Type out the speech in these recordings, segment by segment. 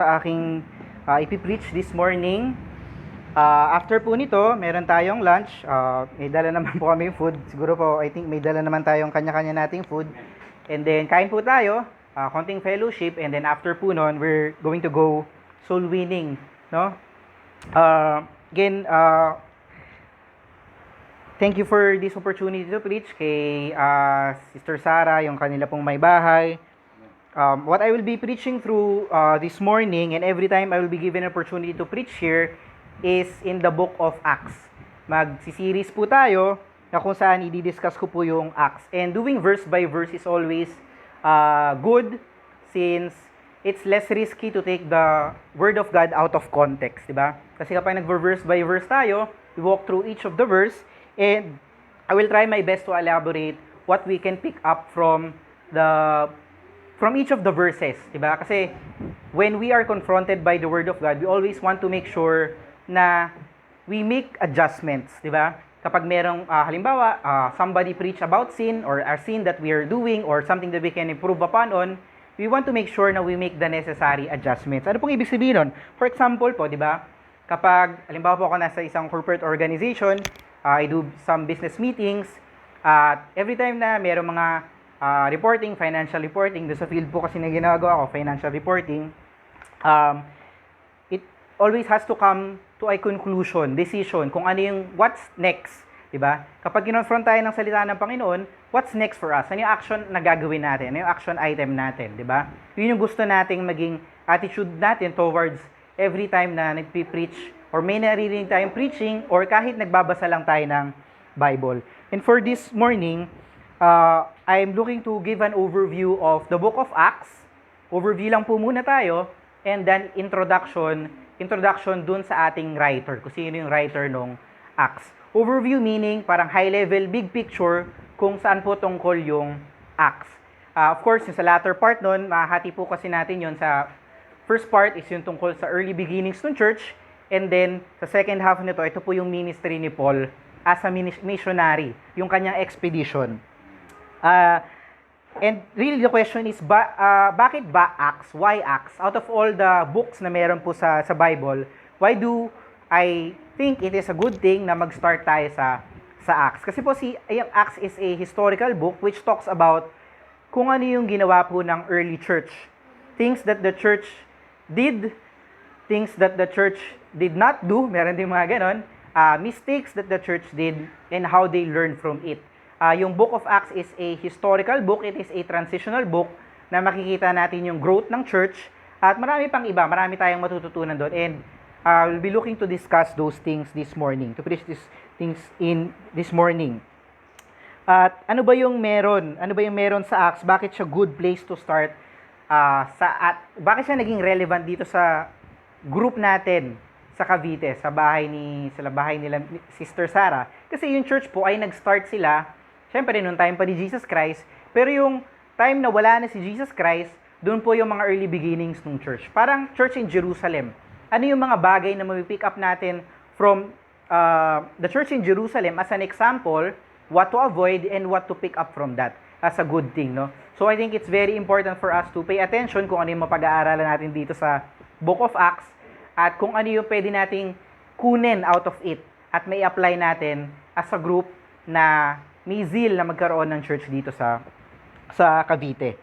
Sa aking ipipreach this morning. After po nito, meron tayong lunch. May dala naman po kami food. Siguro po, I think may dala naman tayong kanya-kanya nating food. And then, kain po tayo. Konting fellowship. And then, after po nun, we're going to go soul winning. No? Again, thank you for this opportunity to preach kay Sister Sarah, yung kanila pong may bahay. What I will be preaching through this morning, and every time I will be given an opportunity to preach here, is in the book of Acts. Magsi-series po tayo na kung saan i-discuss ko po yung Acts. And doing verse by verse is always good, since it's less risky to take the word of God out of context, di ba? Kasi kapag nag-verse by verse tayo, we walk through each of the verse, and I will try my best to elaborate what we can pick up from each of the verses, di ba? Kasi when we are confronted by the word of God, we always want to make sure na we make adjustments, di ba? Kapag merong halimbawa, somebody preach about sin or a sin that we are doing or something that we can improve upon on, we want to make sure na we make the necessary adjustments. Ano pong ibig sabihin nun? For example po, di ba? Kapag halimbawa po ako nasa isang corporate organization, I do some business meetings, at every time na merong mga reporting, financial reporting, doon sa field po kasi na ginagawa ko, financial reporting, it always has to come to a conclusion, decision, kung ano yung what's next, di ba? Kapag kinonfront tayo ng salita ng Panginoon, what's next for us? Ano yung action na gagawin natin? Ano yung action item natin, di ba? Yun yung gusto nating maging attitude natin towards every time na nagpi-preach or may naririnig tayong preaching or kahit nagbabasa lang tayo ng Bible. And for this morning, I'm looking to give an overview of the book of Acts. Overview lang po muna tayo, and then introduction dun sa ating writer, kung sino yung writer ng Acts. Overview meaning parang high level, big picture, kung saan po tungkol yung Acts. Of course, yung sa latter part nun, mahati po kasi natin yun sa first part is yung tungkol sa early beginnings ng church, and then sa second half nito, ito po yung ministry ni Paul as a missionary, yung kanyang expedition. And really the question is, bakit ba Acts? Why Acts? Out of all the books na meron po sa Bible, why do I think it is a good thing na mag-start tayo sa Acts? Kasi po yung Acts is a historical book which talks about kung ano yung ginawa po ng early church. Things that the church did, things that the church did not do, meron din mga ganon, mistakes that the church did, and how they learned from it. Yung Book of Acts is a historical book, it is a transitional book na makikita natin yung growth ng church at marami pang iba, marami tayong matututunan doon, and we'll be looking to discuss those things this morning, to preach these things in this morning. At ano ba yung meron? Ano ba yung meron sa Acts? Bakit siya good place to start? Bakit siya naging relevant dito sa group natin sa Cavite, sa bahay nila Sister Sarah? Kasi yung church po ay nag-start sila syempre, noong time pa ni Jesus Christ, pero yung time na wala na si Jesus Christ, doon po yung mga early beginnings ng church. Parang church in Jerusalem. Ano yung mga bagay na may-pick up natin from the church in Jerusalem as an example, what to avoid and what to pick up from that as a good thing, no? So I think it's very important for us to pay attention kung ano yung mapag-aaralan natin dito sa Book of Acts at kung ano yung pwede nating kunin out of it at may apply natin as a group na may zeal na magkaroon ng church dito sa Cavite.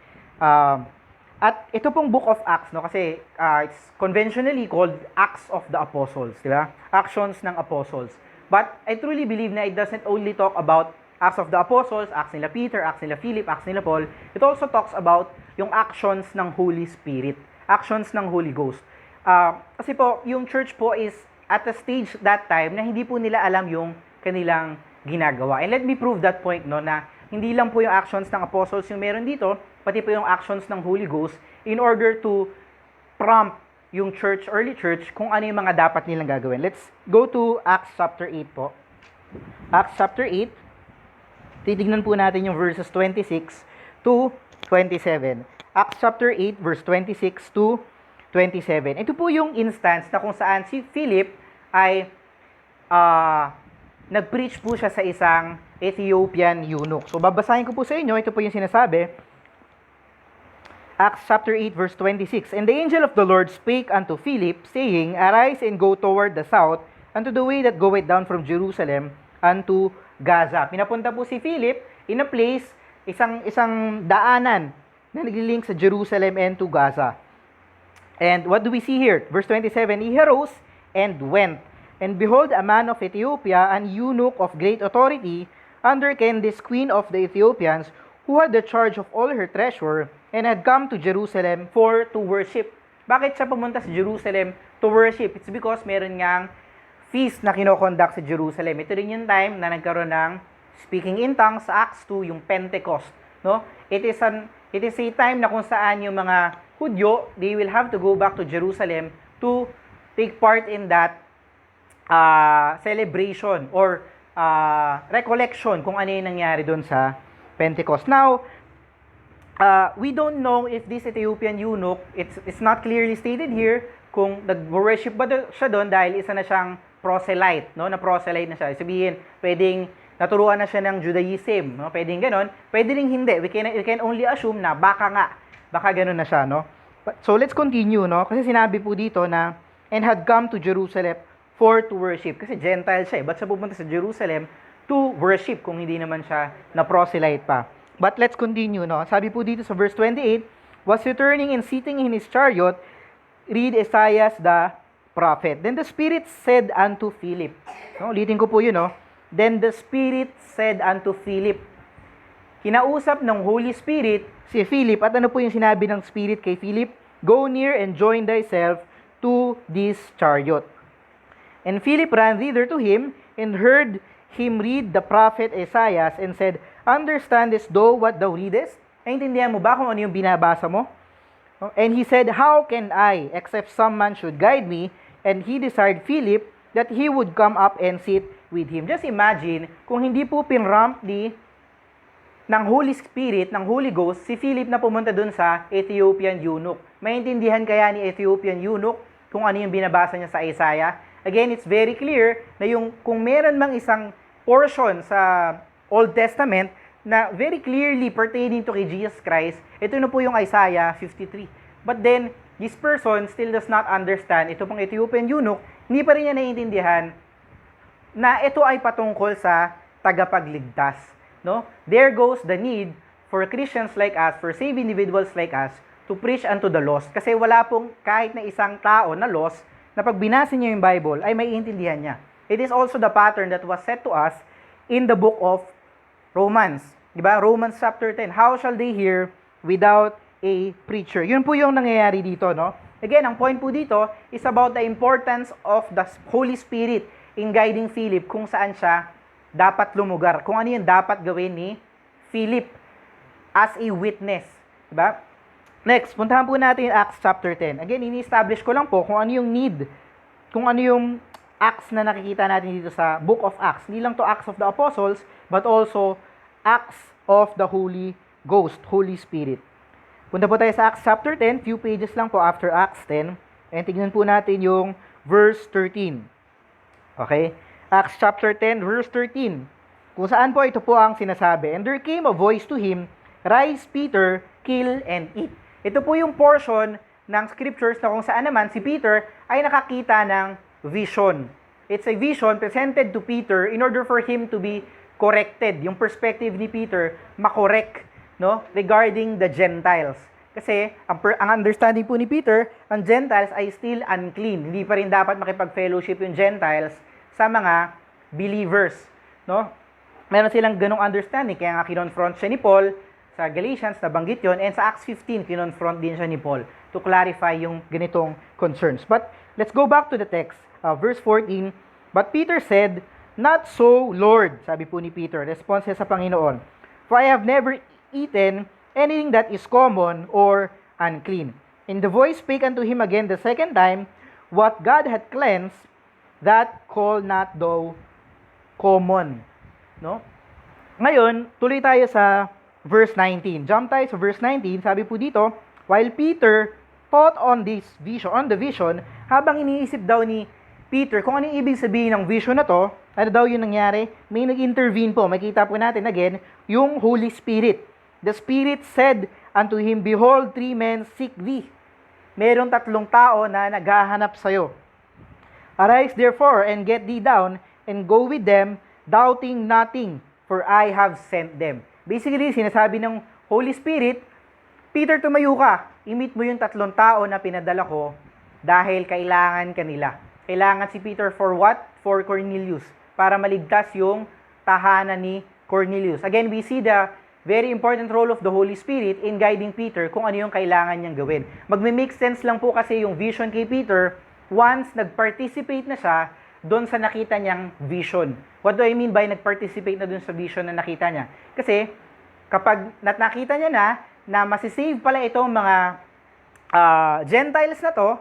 At ito pong Book of Acts, no, kasi it's conventionally called Acts of the Apostles, di ba? Actions ng Apostles. But I truly believe na it doesn't only talk about Acts of the Apostles, Acts nila Peter, Acts nila Philip, Acts nila Paul. It also talks about yung actions ng Holy Spirit, actions ng Holy Ghost. Kasi po, yung church po is at a stage that time na hindi po nila alam yung kanilang ginagawa. And let me prove that point, no, na hindi lang po yung actions ng apostles yung meron dito, pati po yung actions ng Holy Ghost in order to prompt yung church, early church, kung ano yung mga dapat nilang gagawin. Let's go to Acts chapter 8 po. Acts chapter 8, titignan po natin yung verses 26 to 27. Acts chapter 8, verse 26 to 27. Ito po yung instance na kung saan si Philip ay nag-preach po siya sa isang Ethiopian eunuch. So, babasahin ko po sa inyo. Ito po yung sinasabi. Acts chapter 8 verse 26. And the angel of the Lord spake unto Philip, saying, Arise and go toward the south, unto the way that goeth down from Jerusalem unto Gaza. Pinapunta po si Philip in a place, isang daanan na naglilink sa Jerusalem and to Gaza. And what do we see here? Verse 27, He arose and went. And behold, a man of Ethiopia, an eunuch of great authority, under Candace, queen of the Ethiopians, who had the charge of all her treasure, and had come to Jerusalem to worship. Bakit siya pumunta sa Jerusalem to worship? It's because meron ngang feast na kinokonduct sa Jerusalem. Ito rin yung time na nagkaroon ng speaking in tongues sa Acts 2, yung Pentecost. No? It is a time na kung saan yung mga Hudyo, they will have to go back to Jerusalem to take part in that celebration or recollection kung ano yung nangyari doon sa Pentecost. Now, we don't know if this Ethiopian eunuch, it's not clearly stated here kung nag-worship ba siya doon dahil isa na siyang proselyte, no? Na proselyte na siya. Sabihin, pwedeng naturuan na siya ng Judaism, no? Pwedeng ganon, pwede ring hindi. We can only assume na baka ganon na siya, no? So let's continue, no? Kasi sinabi po dito na and had come to Jerusalem to worship. Kasi Gentile siya, ba't siya pupunta sa Jerusalem to worship kung hindi naman siya na proselyte pa? But let's continue, no? Sabi po dito sa verse 28, was returning and sitting in his chariot, read Isaiah the prophet. Then the Spirit said unto Philip. No, ulitin ko po yun, no? Then the Spirit said unto Philip. Kinausap ng Holy Spirit si Philip. At ano po yung sinabi ng Spirit kay Philip? Go near and join thyself to this chariot. And Philip ran thither to him and heard him read the prophet Isaiah and said, Understandest thou what thou readest? Naintindihan mo ba kung ano yung binabasa mo? And he said, How can I, except some man should guide me? And he desired Philip that he would come up and sit with him. Just imagine, kung hindi po pinramp ng Holy Spirit, ng Holy Ghost, si Philip na pumunta dun sa Ethiopian eunuch. Maintindihan kaya ni Ethiopian eunuch kung ano yung binabasa niya sa Isaiah? Again, it's very clear na kung meron mang isang portion sa Old Testament na very clearly pertaining to kay Jesus Christ, ito na po yung Isaiah 53. But then, this person still does not understand, ito pong Ethiopian eunuch, hindi pa rin niya naiintindihan na ito ay patungkol sa tagapagligtas. No? There goes the need for Christians like us, for saved individuals like us, to preach unto the lost. Kasi wala pong kahit na isang tao na lost, na pag binasa niya yung Bible, ay may intindihan niya. It is also the pattern that was set to us in the book of Romans. Diba? Romans chapter 10. How shall they hear without a preacher? Yun po yung nangyayari dito, no? Again, ang point po dito is about the importance of the Holy Spirit in guiding Philip kung saan siya dapat lumugar. Kung ano yung dapat gawin ni Philip as a witness. Diba? Next, puntahan po natin Acts chapter 10. Again, ini-establish ko lang po kung ano yung need, kung ano yung Acts na nakikita natin dito sa Book of Acts. Hindi lang to Acts of the Apostles, but also Acts of the Holy Ghost, Holy Spirit. Punta po tayo sa Acts chapter 10, few pages lang po after Acts 10. And tignan po natin yung verse 13. Okay? Acts chapter 10, verse 13. Kung saan po ito po ang sinasabi. And there came a voice to him, Rise, Peter, kill and eat. Ito po yung portion ng scriptures na kung saan naman si Peter ay nakakita ng vision. It's a vision presented to Peter in order for him to be corrected. Yung perspective ni Peter, makorek, no? Regarding the Gentiles. Kasi, ang understanding po ni Peter, ang Gentiles ay still unclean. Hindi pa rin dapat makipag-fellowship yung Gentiles sa mga believers, no? Meron silang ganong understanding, kaya nga kinonfront siya ni Paul sa Galatians, nabanggit yon, and sa Acts 15, kinonfront din siya ni Paul to clarify yung ganitong concerns. But, let's go back to the text. Verse 14, But Peter said, Not so, Lord, sabi po ni Peter, response sa Panginoon, For I have never eaten anything that is common or unclean. And the voice spake unto him again the second time, What God hath cleansed, that call not thou common. No? Ngayon, tuloy tayo sa verse 19. Jump tayo sa verse 19. Sabi po dito, while Peter thought on the vision, habang iniisip daw ni Peter kung ano yung ibig sabihin ng vision na to, ano daw yung nangyari? May nag-intervene po. Makita po natin again, yung Holy Spirit. The Spirit said unto him, Behold, 3 men seek thee. Merong 3 tao na naghahanap sa'yo. Arise therefore, and get thee down, and go with them, doubting nothing, for I have sent them. Basically, sinasabi ng Holy Spirit, Peter, tumayo ka. I-meet mo yung 3 tao na pinadala ko dahil kailangan kanila. Kailangan si Peter for what? For Cornelius. Para maligtas yung tahanan ni Cornelius. Again, we see the very important role of the Holy Spirit in guiding Peter kung ano yung kailangan niyang gawin. Magme-make sense lang po kasi yung vision kay Peter once nag-participate na siya doon sa nakita niyang vision. What do I mean by nag-participate na doon sa vision na nakita niya? Kasi kapag nakita niya na masisave pala itong mga Gentiles na to,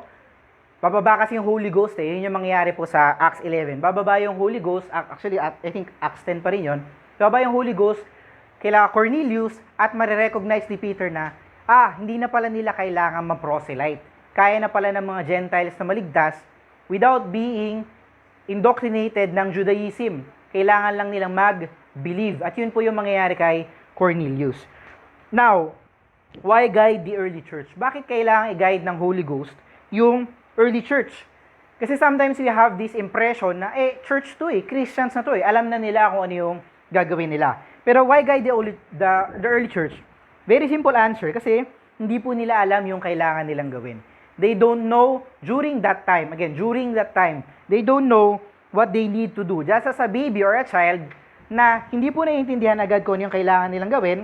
bababa kasi yung Holy Ghost eh. Yun yung mangyayari po sa Acts 11. Bababa yung Holy Ghost, actually I think Acts 10 pa rin yun. Bababa yung Holy Ghost kila Cornelius at marirecognize ni Peter na, hindi na pala nila kailangan ma-proselyte. Kaya na pala ng mga Gentiles na maligtas without being indoctrinated ng Judaism. Kailangan lang nilang mag-believe. At yun po yung mangyayari kay Cornelius. Now, why guide the early church? Bakit kailangan i-guide ng Holy Ghost yung early church? Kasi sometimes we have this impression na, church to Christians na to alam na nila kung ano yung gagawin nila. Pero why guide the early church? Very simple answer, kasi hindi po nila alam yung kailangan nilang gawin. They don't know during that time, they don't know what they need to do. Just as a baby or a child na hindi po naiintindihan agad kung ano yung kailangan nilang gawin,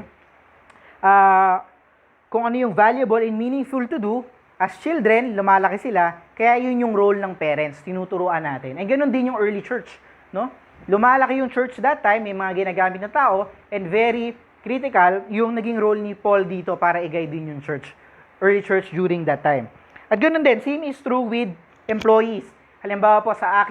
kung ano yung valuable and meaningful to do, as children, lumalaki sila, kaya yun yung role ng parents, tinuturuan natin. And ganoon din yung early church, no? Lumalaki yung church that time, may mga ginagamit na tao, and very critical yung naging role ni Paul dito para i-guide din yung church, early church during that time. At ganoon din, same is true with employees. Halimbawa po sa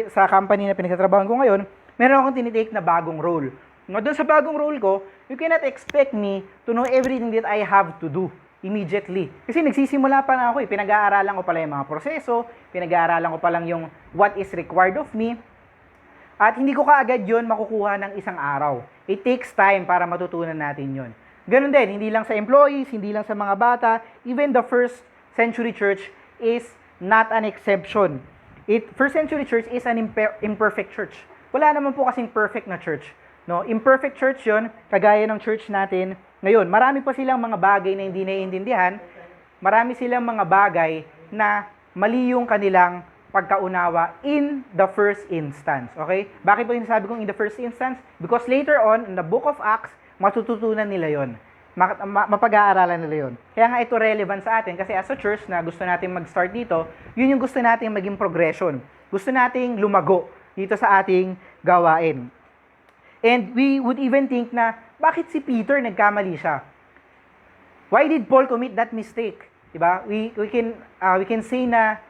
sa company na pinagtatrabahan ko ngayon, meron akong tinitake na bagong role. Doon sa bagong role ko, you cannot expect me to know everything that I have to do immediately. Kasi nagsisimula pa na ako pinag-aaralan ko pala yung mga proseso, pinag-aaralan ko pa lang yung what is required of me, at hindi ko kaagad yun makukuha ng isang araw. It takes time para matutunan natin yun. Ganun din, hindi lang sa employees, hindi lang sa mga bata, even the first century church is not an exception. First century church is an imperfect church. Wala naman po kasing perfect na church. No? Imperfect church yon, kagaya ng church natin ngayon. Marami pa silang mga bagay na hindi naiintindihan. Marami silang mga bagay na mali yung kanilang pagkaunawa in the first instance. Okay? Bakit po sinasabi kong in the first instance? Because later on, in the book of Acts, matututunan nila yon. Mapag-aaralan nila yun. Kaya nga ito relevant sa atin kasi as a church na gusto natin mag-start dito, yun yung gusto nating maging progression. Gusto nating lumago dito sa ating gawain. And we would even think na, bakit si Peter nagkamali siya? Why did Paul commit that mistake? Diba? We can say na,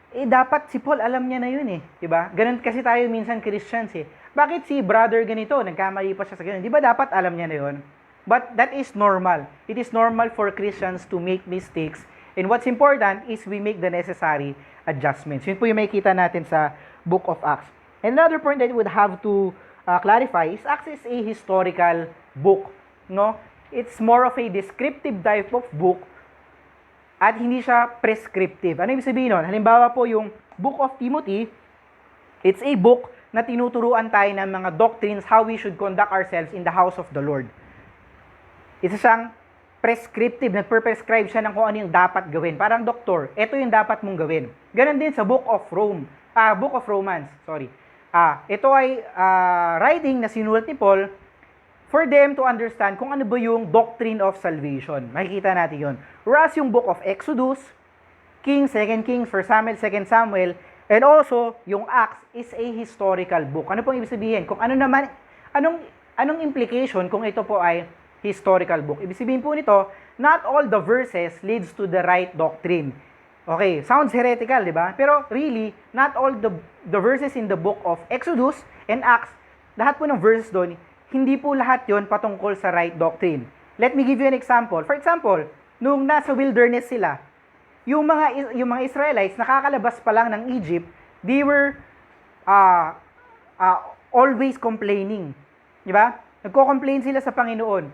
dapat si Paul alam niya na yun Diba? Ganun kasi tayo minsan Christians Bakit si brother ganito, nagkamali pa siya sa ganun? Diba dapat alam niya na yun? But that is normal. It is normal for Christians to make mistakes. And what's important is we make the necessary adjustments. Yun po yung makikita natin sa book of Acts. And another point that we would have to clarify is Acts is a historical book. No? It's more of a descriptive type of book at hindi siya prescriptive. Ano ibig sabihin nun? Halimbawa po yung Book of Timothy, it's a book na tinuturuan tayo ng mga doctrines how we should conduct ourselves in the house of the Lord. Isa siyang prescriptive, nagpe-prescribe siya ng kung ano yung dapat gawin. Parang doktor, ito yung dapat mong gawin. Ganon din sa Book of Romans. Ito ay writing na sinulat ni Paul for them to understand kung ano ba yung doctrine of salvation. Makikita natin yun. Whereas yung Book of Exodus, Kings, 2 Kings, 1 Samuel, 2 Samuel, and also yung Acts is a historical book. Ano pong ibig sabihin? Kung ano naman, anong implication kung ito po ay historical book. Ibig sabihin po nito, not all the verses leads to the right doctrine. Okay, sounds heretical, di ba? Pero really, not all the verses in the book of Exodus and Acts, lahat po ng verses doon, hindi po lahat yon patungkol sa right doctrine. Let me give you an example. For example, nung nasa wilderness sila, yung mga Israelites, nakakalabas pa lang ng Egypt, they were always complaining. Di ba? Nagko-complain sila sa Panginoon.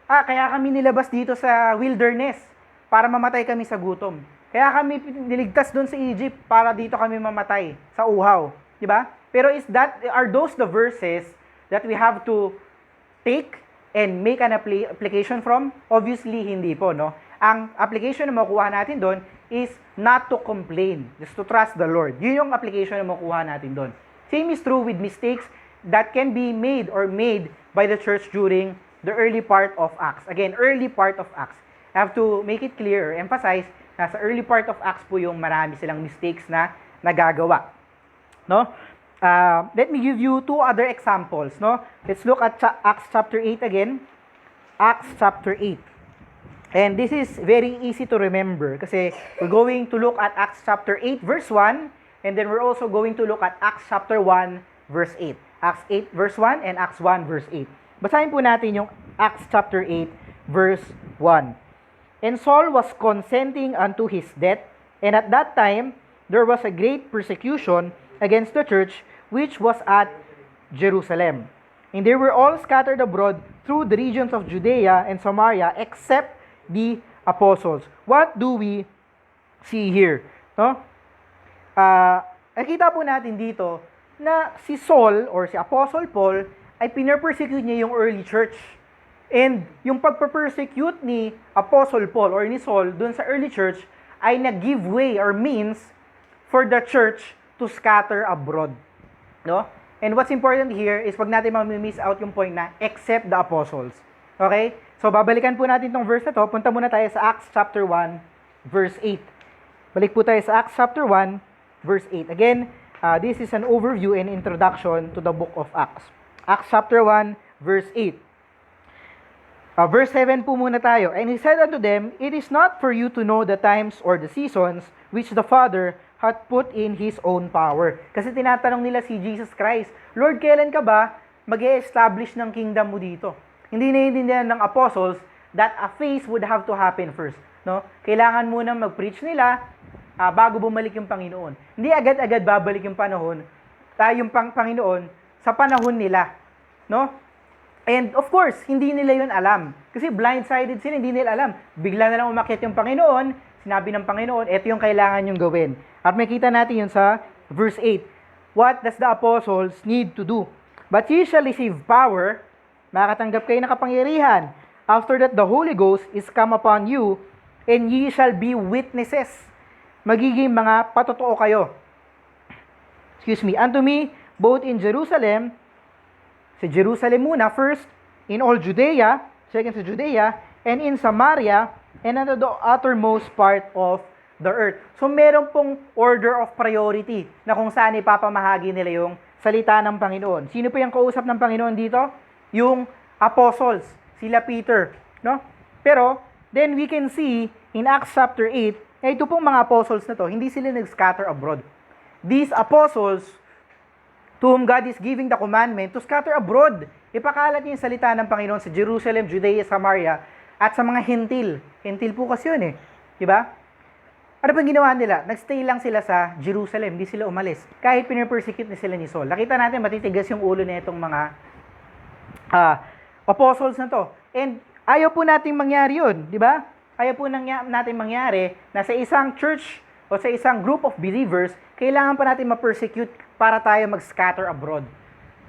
Kaya kami nilabas dito sa wilderness para mamatay kami sa gutom. Kaya kami niligtas doon sa Egypt para dito kami mamatay sa uhaw. Di ba? Pero are those the verses that we have to take and make an application from? Obviously, hindi po, no? Ang application na makukuha natin doon is not to complain, just to trust the Lord. Yun yung application na makukuha natin doon. Same is true with mistakes that can be made by the church during the early part of Acts. Again, early part of Acts. I have to make it clear or emphasize na sa early part of Acts po yung marami silang mistakes na nagagawa. No? Let me give you two other examples. No? Let's look at Acts chapter 8 again. Acts chapter 8. And this is very easy to remember kasi we're going to look at Acts chapter 8 verse 1 and then we're also going to look at Acts chapter 1 verse 8. Acts 8 verse 1 and Acts 1 verse 8. Basahin po natin yung Acts chapter 8 verse 1. And Saul was consenting unto his death, and at that time there was a great persecution against the church which was at Jerusalem. And they were all scattered abroad through the regions of Judea and Samaria except the apostles. What do we see here? No? Nakita po natin dito na si Saul or si Apostle Paul ay pinapersecute niya yung early church. And yung pagpapersecute ni Apostle Paul or ni Saul dun sa early church ay nag-give way or means for the church to scatter abroad. No? And what's important here is wag natin ma-miss out yung point na except the apostles. Okay? So babalikan po natin tong verse na to. Punta muna tayo sa Acts chapter 1 verse 8. Balik po tayo sa Acts chapter 1 verse 8. Again, this is an overview and introduction to the book of Acts. Acts chapter 1 verse 8. Verse 7 po muna tayo. And he said unto them, It is not for you to know the times or the seasons which the Father hath put in His own power. Kasi tinatanong nila si Jesus Christ, Lord, kailan ka ba mag-e-establish ng kingdom mo dito? Hindi naiintindihan ng apostles that a phase would have to happen first. No? Kailangan muna mag-preach nila bago bumalik yung Panginoon. Hindi agad-agad babalik yung panahon, yung Panginoon sa panahon nila. No? And of course, hindi nila yun alam. Kasi blindsided sila, hindi nila alam. Bigla na lang umakyat yung Panginoon, sinabi ng Panginoon, ito yung kailangan yung gawin. At makita natin yun sa verse 8. What does the apostles need to do? But ye shall receive power, makakatanggap kayo ng kapangyarihan. After that, the Holy Ghost is come upon you, and ye shall be witnesses. Magiging mga patotoo kayo. Unto me, both in Jerusalem, sa Jerusalem muna, first, in all Judea, second sa Judea, and in Samaria, and unto the uttermost part of the earth. So, meron pong order of priority na kung saan ipapamahagi nila yung salita ng Panginoon. Sino po yung kausap ng Panginoon dito? Yung apostles, sila Peter. No? Pero, then we can see in Acts chapter 8, na ito pong mga apostles na to, hindi sila nag-scatter abroad. These apostles, to whom God is giving the commandment to scatter abroad. Ipakalat niya yung salita ng Panginoon sa Jerusalem, Judea, Samaria, at sa mga hentil. Hentil po kasi yun eh. Diba? Ano pang ginawa nila? Nagstay lang sila sa Jerusalem, hindi sila umalis. Kahit pinapersecute na sila ni Saul. Nakita natin matitigas yung ulo na itong mga apostles na to. And ayaw po nating mangyari yun, di ba? Ayaw po natin mangyari na sa isang church o sa isang group of believers, kailangan pa natin ma-persecute para tayo mag-scatter abroad.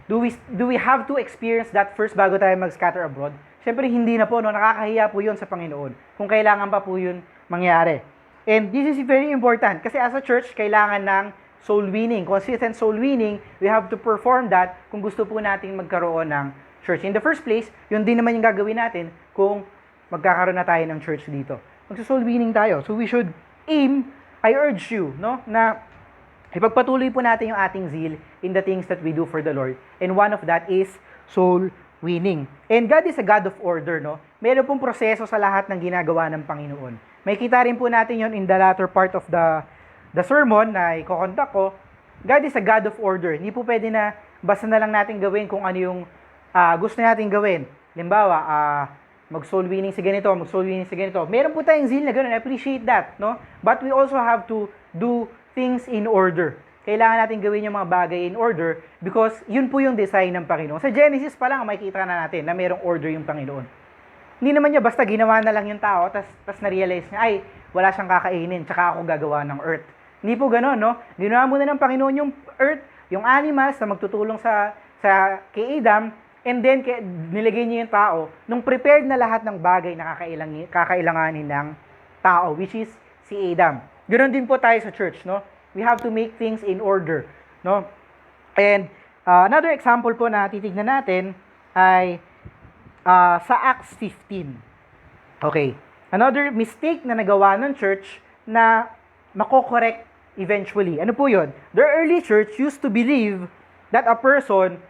Do we have to experience that first bago tayo mag-scatter abroad? Siyempre hindi na po, no? Nakakahiya po yun sa Panginoon kung kailangan pa po yun mangyari. And this is very important kasi as a church, kailangan ng soul winning. Consistent soul winning, we have to perform that kung gusto po natin magkaroon ng church. In the first place, yun din naman yung gagawin natin kung magkakaroon na tayo ng church dito. Magsa-soul winning tayo. So we should aim, I urge you, no, na ipagpatuloy po natin yung ating zeal in the things that we do for the Lord. And one of that is soul winning. And God is a God of order, no? Meron pong proseso sa lahat ng ginagawa ng Panginoon. May kita rin po natin yon in the latter part of the sermon na i-conduct ko. God is a God of order. Hindi po pwede na basta na lang natin gawin kung ano yung gusto natin gawin. Halimbawa, mag-soul winning sa ganito, mag-soul winning sa ganito. Meron po tayong zeal na gano'n. I appreciate that, no? But we also have to do things in order. Kailangan natin gawin yung mga bagay in order because yun po yung design ng Panginoon. Sa Genesis pa lang, makikita na natin na mayroong order yung Panginoon. Hindi naman niya basta ginawa na lang yung tao, tas na-realize niya, ay, wala siyang kakainin, tsaka ako gagawa ng earth. Hindi po gano'n, no? Ginawa muna ng Panginoon yung earth, yung animals na magtutulong sa kay Adam, and then nilagay niya yung tao nung prepared na lahat ng bagay na kakailanganin ng tao, which is si Adam. Ganoon din po tayo sa church, no? We have to make things in order, no? And another example po na titignan natin ay sa Acts 15. Okay. Another mistake na nagawa ng church na mako-correct eventually. Ano po yun? The early church used to believe that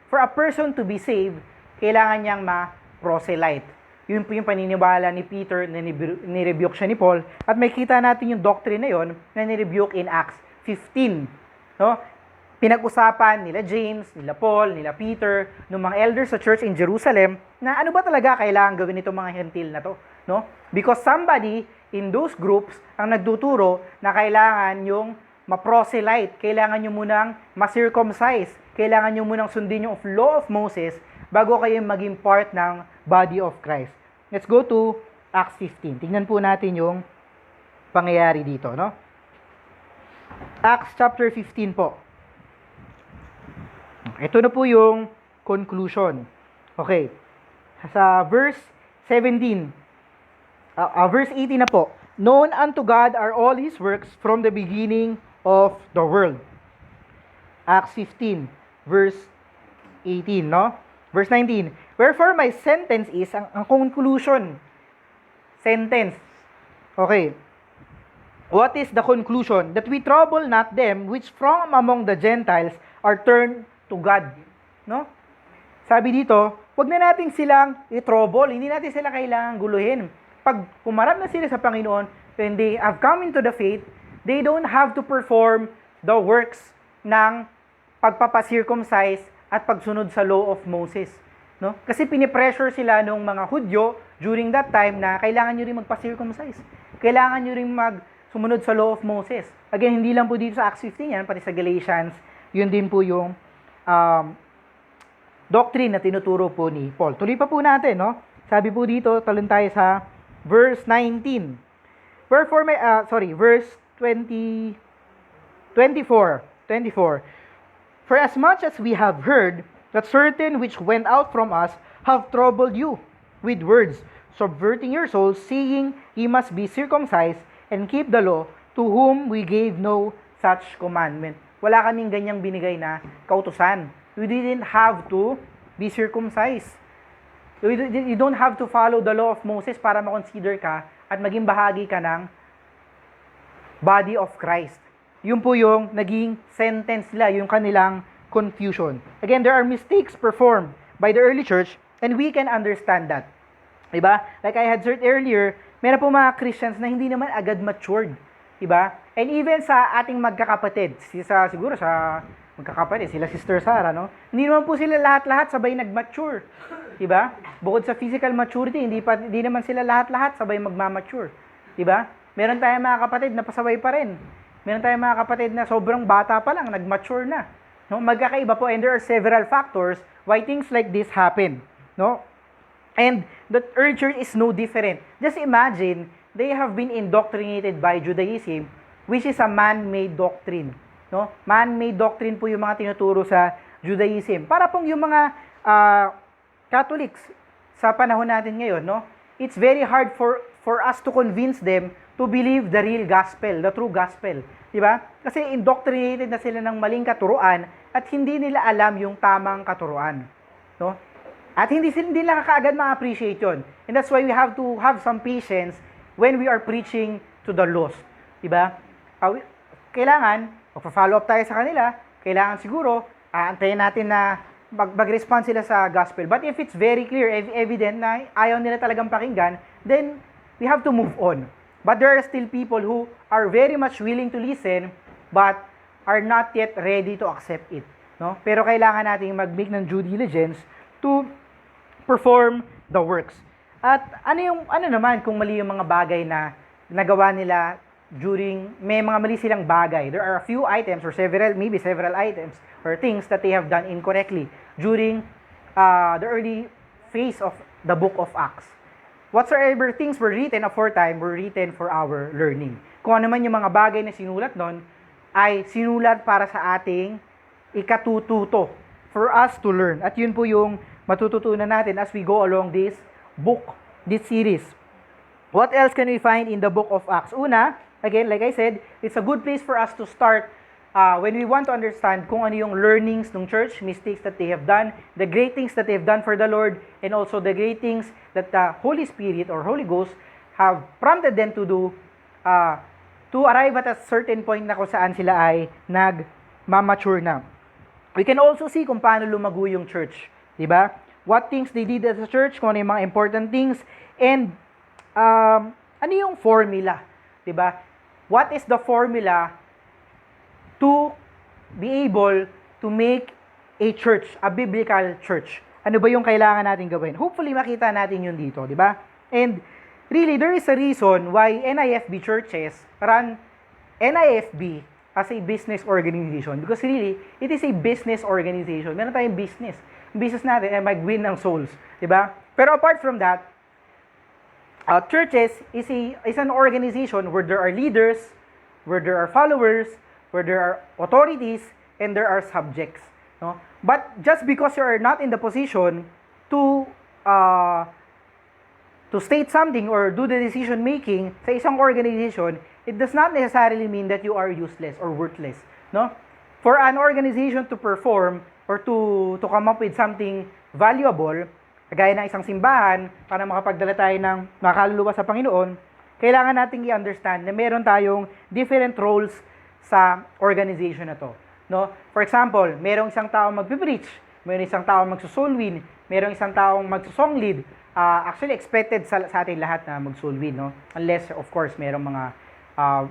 for a person to be saved, kailangan niyang ma-proselyte. Yun po yung paniniwala ni Peter na nirebuke siya ni Paul. At may kita natin yung doctrine na yun na nirebuke in Acts 15. No? Pinag-usapan nila James, nila Paul, nila Peter, ng mga elders sa church in Jerusalem, na ano ba talaga kailangan gawin itong mga hentil na to? No? Because somebody in those groups ang nagtuturo na kailangan yung ma-proselyte, kailangan nyo munang ma-circumcise, kailangan nyo munang sundin yung law of Moses bago kayo maging part ng body of Christ. Let's go to Acts 15. Tingnan po natin yung pangyayari dito, no? Acts chapter 15 po. Ito na po yung conclusion. Okay. Sa verse 17, verse 18 na po. Known unto God are all His works from the beginning of the world. Acts 15, verse 18, no? Verse 19. Wherefore my sentence is, ang conclusion. Sentence. Okay. What is the conclusion? That we trouble not them which from among the Gentiles are turned to God. No? Sabi dito, wag na natin silang i-trouble. Hindi natin sila kailangan guluhin. Pag humarap na sila sa Panginoon, when they have come into the faith, they don't have to perform the works ng pagpapacircumcise at pagsunod sa law of Moses. No? Kasi pinipressure sila ng mga Hudyo during that time na kailangan nyo rin magpa-circumcise. Kailangan nyo rin sumunod sa law of Moses. Again, hindi lang po dito sa Acts 15 yan, pati sa Galatians, yun din po yung doctrine na tinuturo po ni Paul. Tuloy pa po natin, no? Sabi po dito, talon tayo sa verse 19. Wherefore verse 24. For as much as we have heard that certain which went out from us have troubled you with words, subverting your souls, saying ye must be circumcised and keep the law, to whom we gave no such commandment. Wala kaming ganyang binigay na kautusan. You didn't have to be circumcised. You don't have to follow the law of Moses para ma-consider ka at maging bahagi ka ng body of Christ. Yun po yung naging sentence nila, yung kanilang confusion. Again, there are mistakes performed by the early church and we can understand that. Diba? Like I had said earlier, meron po mga Christians na hindi naman agad matured. Diba? And even sa ating magkakapatid, siguro sa magkakapatid, sila Sister Sarah, no? Hindi naman po sila lahat-lahat sabay nag-mature. Diba? Bukod sa physical maturity, hindi naman sila lahat-lahat sabay magmamature. Diba? Meron tayong mga kapatid na pasabay pa rin. Meron tayong mga kapatid na sobrang bata pa lang, nag-mature na. No? Magkakaiba po, and there are several factors why things like this happen. No? And the early church is no different. Just imagine, they have been indoctrinated by Judaism, which is a man-made doctrine. No? Man-made doctrine po yung mga tinuturo sa Judaism. Para pong yung mga Catholics sa panahon natin ngayon, no? It's very hard for us to convince them to believe the real gospel, the true gospel. Diba? Kasi indoctrinated na sila ng maling katuruan at hindi nila alam yung tamang katuruan. No? At hindi nila kaagad ma-appreciate yun. And that's why we have to have some patience when we are preaching to the lost. Diba? Kailangan, magpa-follow up tayo sa kanila, kailangan siguro, antayin natin na mag-respond sila sa gospel. But if it's very clear, evident na ayaw nila talagang pakinggan, then we have to move on. But there are still people who are very much willing to listen, but are not yet ready to accept it. No? Pero kailangan natin mag-make ng due diligence to perform the works. At ano naman kung mali yung mga bagay na nagawa nila may mga mali silang bagay. There are a few items or maybe several items or things that they have done incorrectly during the early phase of the book of Acts. whatsoever things were written aforetime were written for our learning. Kung ano man yung mga bagay na sinulat nun, ay sinulat para sa ating ikatututo, for us to learn. At yun po yung matututunan natin as we go along this book, this series. What else can we find in the book of Acts? Una, again, like I said, it's a good place for us to start when we want to understand kung ano yung learnings ng church, mistakes that they have done, the great things that they have done for the Lord, and also the great things that the Holy Spirit or Holy Ghost have prompted them to do to arrive at a certain point na kung saan sila ay nag-mature na. We can also see kung paano lumago yung church, di ba? What things they did as a church, kung ano yung mga important things, and ano yung formula, di ba? What is the formula to be able to make a church, a biblical church? Ano ba yung kailangan natin gawin? Hopefully, makita natin yun dito, di ba? And really, there is a reason why NIFB churches run NIFB as a business organization. Because really, it is a business organization. Meron tayong business. Ang business natin ay mag-win ng souls, di ba? Pero apart from that, churches is an organization where there are leaders, where there are followers, where there are authorities, and there are subjects. No? But just because you are not in the position to state something or do the decision making sa isang organization, it does not necessarily mean that you are useless or worthless. No? For an organization to perform or to come up with something valuable, kagaya ng isang simbahan, para makapagdala tayo ng makaluluwa sa Panginoon, kailangan nating i-understand na meron tayong different roles sa organization na to. No? For example, merong isang taong magpipreach, merong isang taong magsusoul win, merong isang taong magsusong lead. Actually, expected sa atin lahat na mag-soul win, no? Unless, of course, merong mga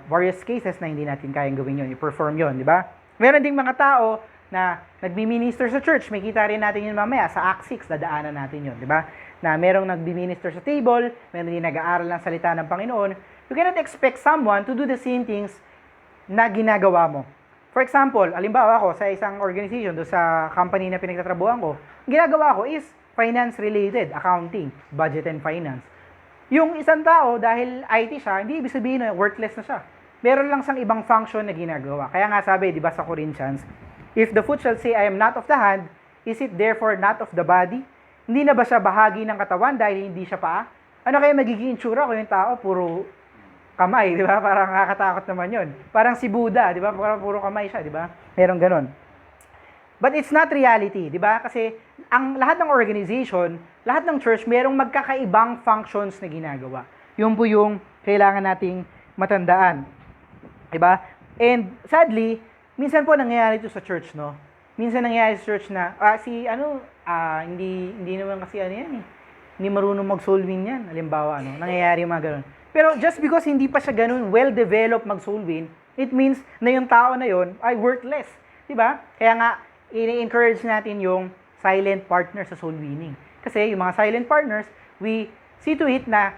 various cases na hindi natin kayang gawin yun, i-perform yun, di ba? Meron ding mga tao na nagbi-minister sa church, may kita rin natin yun mamaya, sa Acts 6, dadaanan natin yun, di ba? Na merong nagbi-minister sa table, meron din nag-aaral ng salita ng Panginoon. You cannot expect someone to do the same things na ginagawa mo. For example, alimbawa ako sa isang organization, do sa company na pinagtatrabuhan ko, ginagawa ko is finance-related, accounting, budget and finance. Yung isang tao, dahil IT siya, hindi ibig sabihin na worthless na siya. Meron lang siyang ibang function na ginagawa. Kaya nga sabi, di ba sa Corinthians, if the foot shall say, I am not of the hand, is it therefore not of the body? Hindi na ba siya bahagi ng katawan dahil hindi siya paa? Ano kaya magiging itsura kung yung tao puro kamay, di ba? Parang nakakatakot naman yun. Parang si Buddha, di ba? Parang puro kamay siya, di ba? Merong ganun. But it's not reality, di ba? Kasi ang lahat ng organization, lahat ng church, merong magkakaibang functions na ginagawa. Yun po yung kailangan nating matandaan. Di ba? And sadly, minsan po nangyayari ito sa church, no? Minsan nangyayari sa church na, hindi naman kasi ano yan eh. Hindi marunong mag-soul win yan. Halimbawa, nangyayari yung mga ganun. Pero just because hindi pa siya ganun well-developed mag-soul win, it means na yung tao na yon ay worthless. Diba? Kaya nga, i-encourage natin yung silent partner sa soul winning. Kasi yung mga silent partners, we see to it na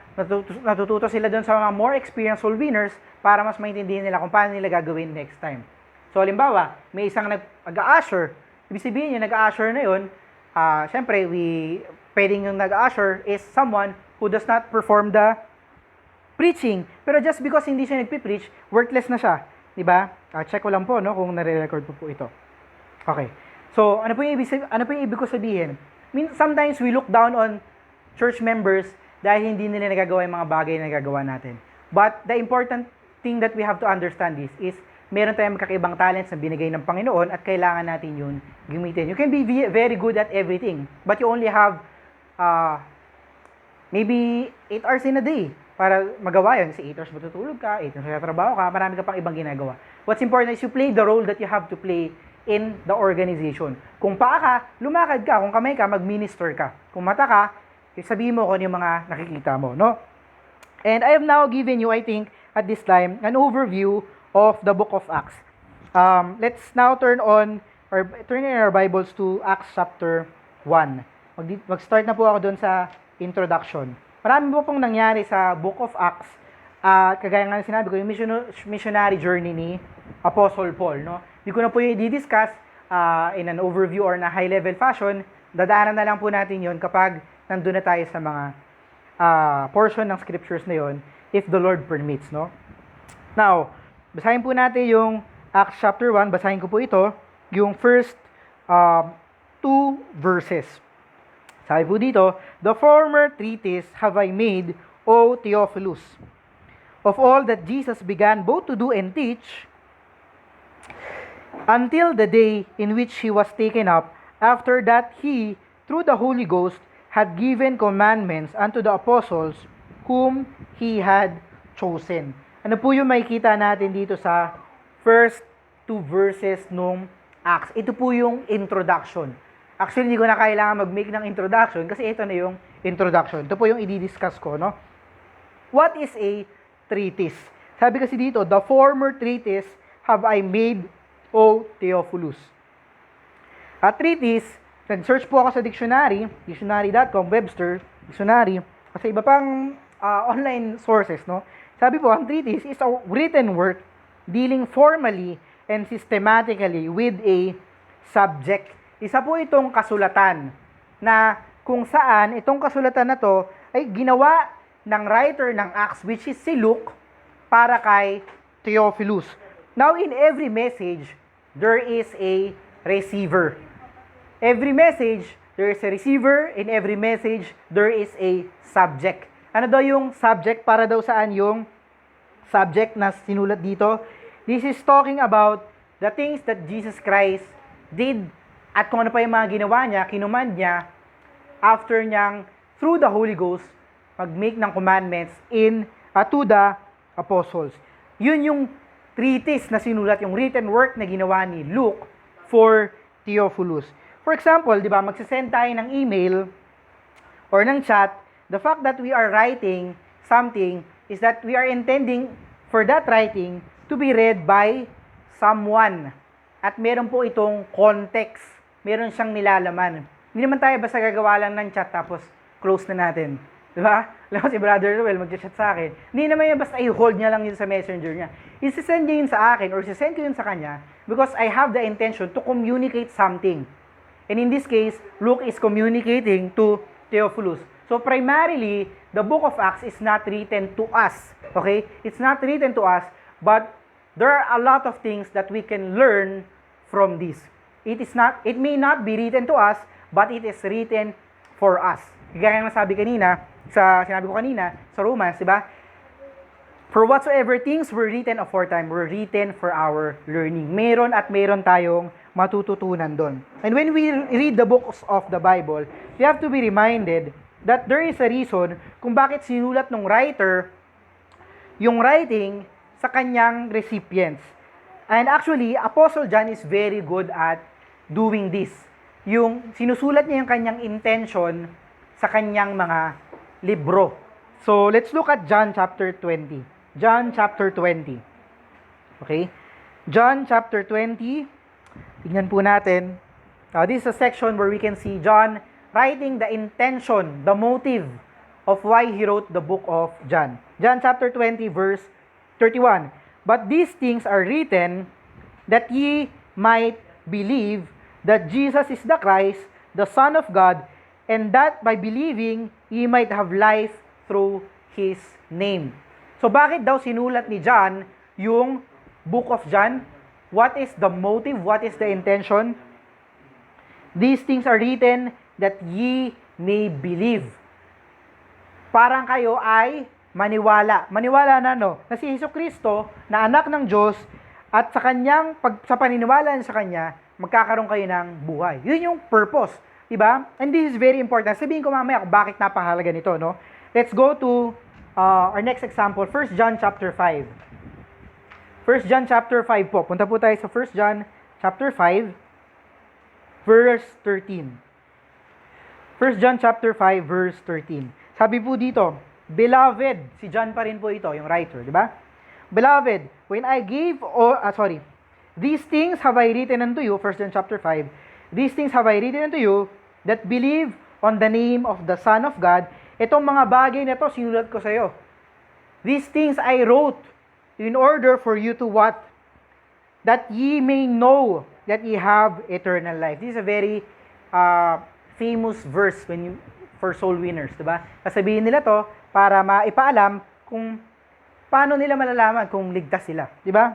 natututo sila doon sa mga more experienced soul winners para mas maintindihan nila kung paano nila gagawin next time. So, halimbawa, may isang nag-a-usher. Ibig sabihin yung nag-a-usher na yun, syempre, pwedeng yung nag-a-usher is someone who does not perform the preaching. Pero just because hindi siya nagpipreach, worthless na siya. Diba? Check ko lang po, no, kung nare-record po ito. Okay. So, ano po yung ibig ko sabihin? Sometimes we look down on church members dahil hindi nila nagagawa yung mga bagay na nagagawa natin. But the important thing that we have to understand is meron tayong kakaibang talents na binigay ng Panginoon at kailangan natin yun gamitin. You can be very good at everything, but you only have maybe 8 hours in a day para magawa yun. Kasi 8 hours matutulog ka, 8 hours trabaho ka, marami ka pang ibang ginagawa. What's important is you play the role that you have to play in the organization. Kung paa ka, lumakad ka. Kung kamay ka, mag-minister ka. Kung mata ka, sabihin mo kung yung mga nakikita mo, no? And I have now given you, I think, at this time, an overview of the book of Acts. Let's now turn in our Bibles to Acts chapter 1. Mag-start na po ako doon sa introduction. Marami po pong nangyari sa book of Acts. Kagaya nga sinabi ko, yung missionary journey ni Apostle Paul, no? Hindi ko na po yung i-discuss in an overview or na high-level fashion. Dadaanan na lang po natin yon kapag nandun na tayo sa mga portion ng scriptures na yon if the Lord permits, no? Now, basahin po natin yung Acts chapter 1, basahin ko po ito, yung first 2 verses. Sabi po dito, "The former treatise have I made, O Theophilus, of all that Jesus began both to do and teach, until the day in which he was taken up, after that he, through the Holy Ghost, had given commandments unto the apostles whom he had chosen." Ano po yung makikita natin dito sa first 2 verses nung Acts? Ito po yung introduction. Actually, hindi ko na kailangan mag-make ng introduction kasi ito na yung introduction. Ito po yung i-discuss ko, no? What is a treatise? Sabi kasi dito, "The former treatise have I made, O Theophilus." A treatise, nag-search po ako sa dictionary, dictionary.com, Webster, dictionary, kasi iba pang online sources, no? Sabi po, ang treatise is a written work dealing formally and systematically with a subject. Isa po itong kasulatan na kung saan itong kasulatan na to ay ginawa ng writer ng Acts, which is si Luke, para kay Theophilus. Now, in every message, there is a receiver. Every message, there is a receiver. In every message, there is a subject. Ano daw yung subject? Para daw saan yung subject na sinulat dito? This is talking about the things that Jesus Christ did at kung ano pa yung mga ginawa niya, kinumand niya after niyang through the Holy Ghost mag-make ng commandments to the apostles. Yun yung treatise na sinulat, yung written work na ginawa ni Luke for Theophilus. For example, di ba, magsasend tayo ng email or ng chat, the fact that we are writing something is that we are intending for that writing to be read by someone. At meron po itong context. Meron siyang nilalaman. Hindi naman tayo basta gagawa lang ng chat tapos close na natin. Di ba? Alam mo si Brother Noel, mag-chat sa akin. Hindi naman yan basta i-hold niya lang yun sa messenger niya. I-send niya yun sa akin or i-send ko yun sa kanya because I have the intention to communicate something. And in this case, Luke is communicating to Theophilus. So primarily, the book of Acts is not written to us. Okay? It's not written to us, but there are a lot of things that we can learn from this. It may not be written to us, but it is written for us. Gaya ng sinabi ko kanina, sa Romans, di ba? For whatsoever things were written aforetime were written for our learning. Meron at meron tayong matututunan doon. And when we read the books of the Bible, we have to be reminded that there is a reason kung bakit sinulat ng writer yung writing sa kanyang recipients. And actually, Apostle John is very good at doing this. Yung sinusulat niya yung kanyang intention sa kanyang mga libro. So, let's look at John chapter 20. John chapter 20. Okay? John chapter 20. Tingnan po natin. This is a section where we can see John writing the intention, the motive of why he wrote the book of John. John chapter 20 verse 31. "But these things are written that ye might believe that Jesus is the Christ, the Son of God, and that by believing ye might have life through His name." So bakit daw sinulat ni John yung book of John? What is the motive? What is the intention? "These things are written that ye may believe." Parang kayo ay maniwala. Maniwala na na si Jesucristo na anak ng Diyos at sa paniniwala sa Kanya, magkakaroon kayo ng buhay. Yun yung purpose. Diba? And this is very important. Sabihin ko mamaya kung bakit napahalaga nito, no? Let's go to our next example, 1 John chapter 5. 1 John chapter 5 po. Punta po tayo sa 1 John chapter 5, verse 13. 1 John chapter 5, verse 13. Sabi po dito, "Beloved," si John pa rin po ito, yung writer, di ba? "Beloved, when I gave these things have I written unto you," 1 John chapter 5, "these things have I written unto you that believe on the name of the Son of God." Itong mga bagay na to sinulat ko sa iyo. "These things I wrote in order for you to what? That ye may know that ye have eternal life." This is a very famous verse for soul winners, di ba? Sasabihin nila to para maipaalam kung paano nila malalaman kung ligtas sila, di ba?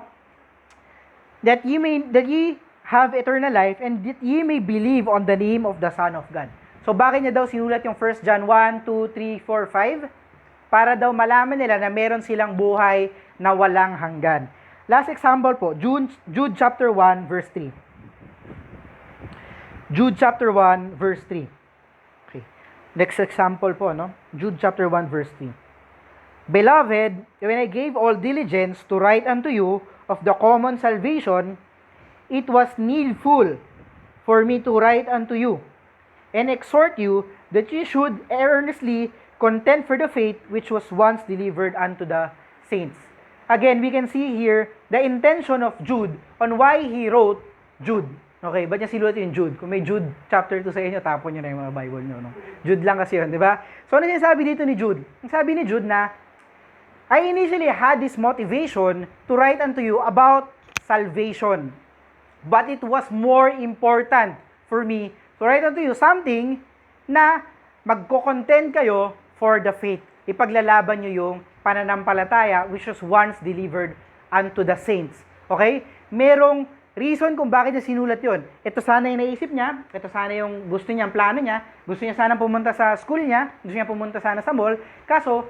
That ye have eternal life and that ye may believe on the name of the Son of God. So bakit niya daw sinulat yung 1 John 1, 2, 3, 4, 5? Para daw malaman nila na meron silang buhay na walang hanggan. Last example po, Jude chapter 1 verse 3. Jude chapter 1 verse 3. Okay. Next example po, no? Jude chapter 1 verse 3. Beloved, when I gave all diligence to write unto you of the common salvation, it was needful for me to write unto you and exhort you that you should earnestly contend for the faith which was once delivered unto the saints. Again, we can see here the intention of Jude on why he wrote Jude. Okay, ba't niya sinulat yung Jude? Kung may Jude chapter 2 sa inyo, tapon nyo na yung mga Bible nyo. No? Jude lang kasi yun, di ba? So, ano yung sabi dito ni Jude? Ang sabi ni Jude na, I initially had this motivation to write unto you about salvation. But it was more important for me to write unto you something na magko-contend kayo for the faith. Ipaglalaban nyo yung pananampalataya which was once delivered unto the saints. Okay? Merong reason kung bakit niya sinulat yon. Ito sana yung naisip niya, ito sana yung gusto niya, ang plano niya, gusto niya sana pumunta sa school niya, gusto niya pumunta sana sa mall, kaso,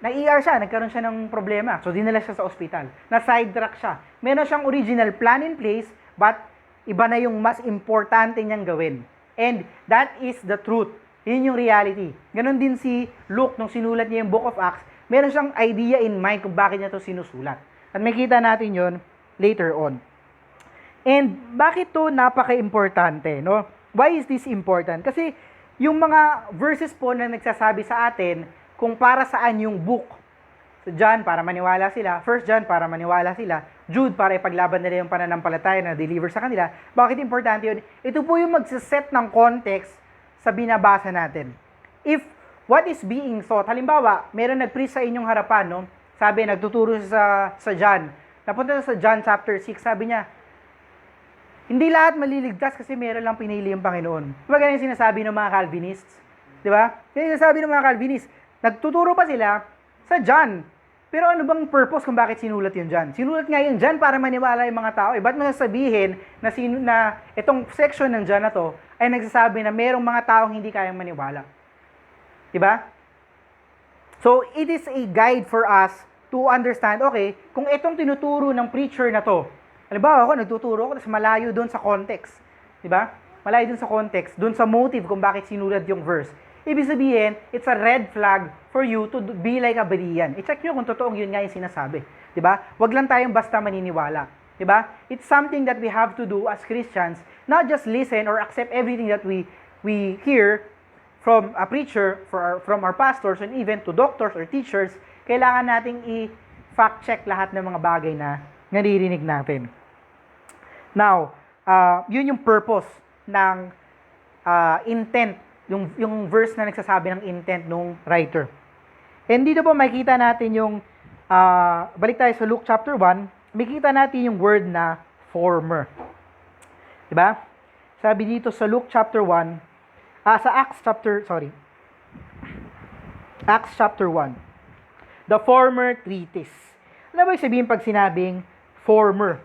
na-ER siya, nagkaroon siya ng problema. So, dinala siya sa ospital. Na-sidetrack siya. Meron siyang original plan in place, but iba na yung mas importante niyang gawin. And that is the truth. Yun yung reality. Ganon din si Luke nung sinulat niya yung Book of Acts. Meron siyang idea in mind kung bakit niya ito sinusulat. At makita natin yon later on. And bakit to napaka-importante, no? Why is this important? Kasi yung mga verses po na nagsasabi sa atin kung para saan yung book. So John, para maniwala sila. 1 John, para maniwala sila. Jude, para ipaglaban nila yung pananampalataya na deliver sa kanila. Bakit importante yun? Ito po yung magsiset ng context sa binabasa natin. What is being taught, halimbawa, meron nag-preach sa inyong harapan, no? Sabi, nagtuturo sa John. Napunta sa John chapter 6, sabi niya, hindi lahat maliligtas kasi meron lang pinili yung Panginoon. Diba ganyan yung sinasabi ng mga Calvinists? Diba? Ganyan yung sinasabi ng mga Calvinists. Nagtuturo pa sila sa John. Pero ano bang purpose kung bakit sinulat yung John? Sinulat nga yung John para maniwala yung mga tao. Ba't masasabihin na itong section ng John na to ay nagsasabi na merong mga taong hindi kayang maniwala? Diba? So, it is a guide for us to understand, okay, kung itong tinuturo ng preacher na to, halimbawa ako, nagtuturo ako, tapos malayo doon sa context. Diba? Malayo doon sa context, doon sa motive kung bakit sinulat yung verse. Ibig sabihin, it's a red flag for you to be like a Berean. I-check nyo kung totoong yun nga yung sinasabi. Diba? Wag lang tayong basta maniniwala. Diba? It's something that we have to do as Christians, not just listen or accept everything that we hear from a preacher, from our pastors, and even to doctors or teachers. Kailangan nating i-fact check lahat ng mga bagay na naririnig natin. Now, yun yung purpose ng intent, yung verse na nagsasabi ng intent ng writer. And dito po makikita natin yung, balik tayo sa Luke chapter 1, makikita natin yung word na former. Diba? Sabi dito sa Luke chapter 1, sa Acts chapter 1, the former treatise. Ano ba yung sabihin pag sinabing former?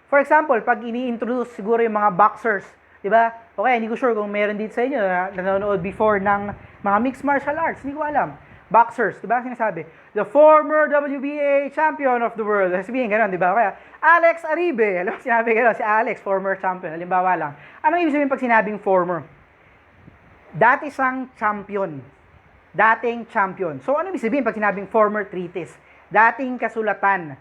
For example, pag ini-introduce siguro yung mga boxers, di ba? Okay, hindi ko sure kung meron dito sa inyo na nanonood before ng mga mixed martial arts. Hindi ko alam. Boxers, di ba? Sinasabi, the former WBA champion of the world. Sabihin gano'n, di ba? Kaya, Alex Aribe. Alam mo, sinabi gano'n, si Alex, former champion. Halimbawa lang. Ano ibig sabihin pag sinabing former? Dati siyang champion. Dating champion. So, ano ibig sabihin pag sinabing former treatise? Dating kasulatan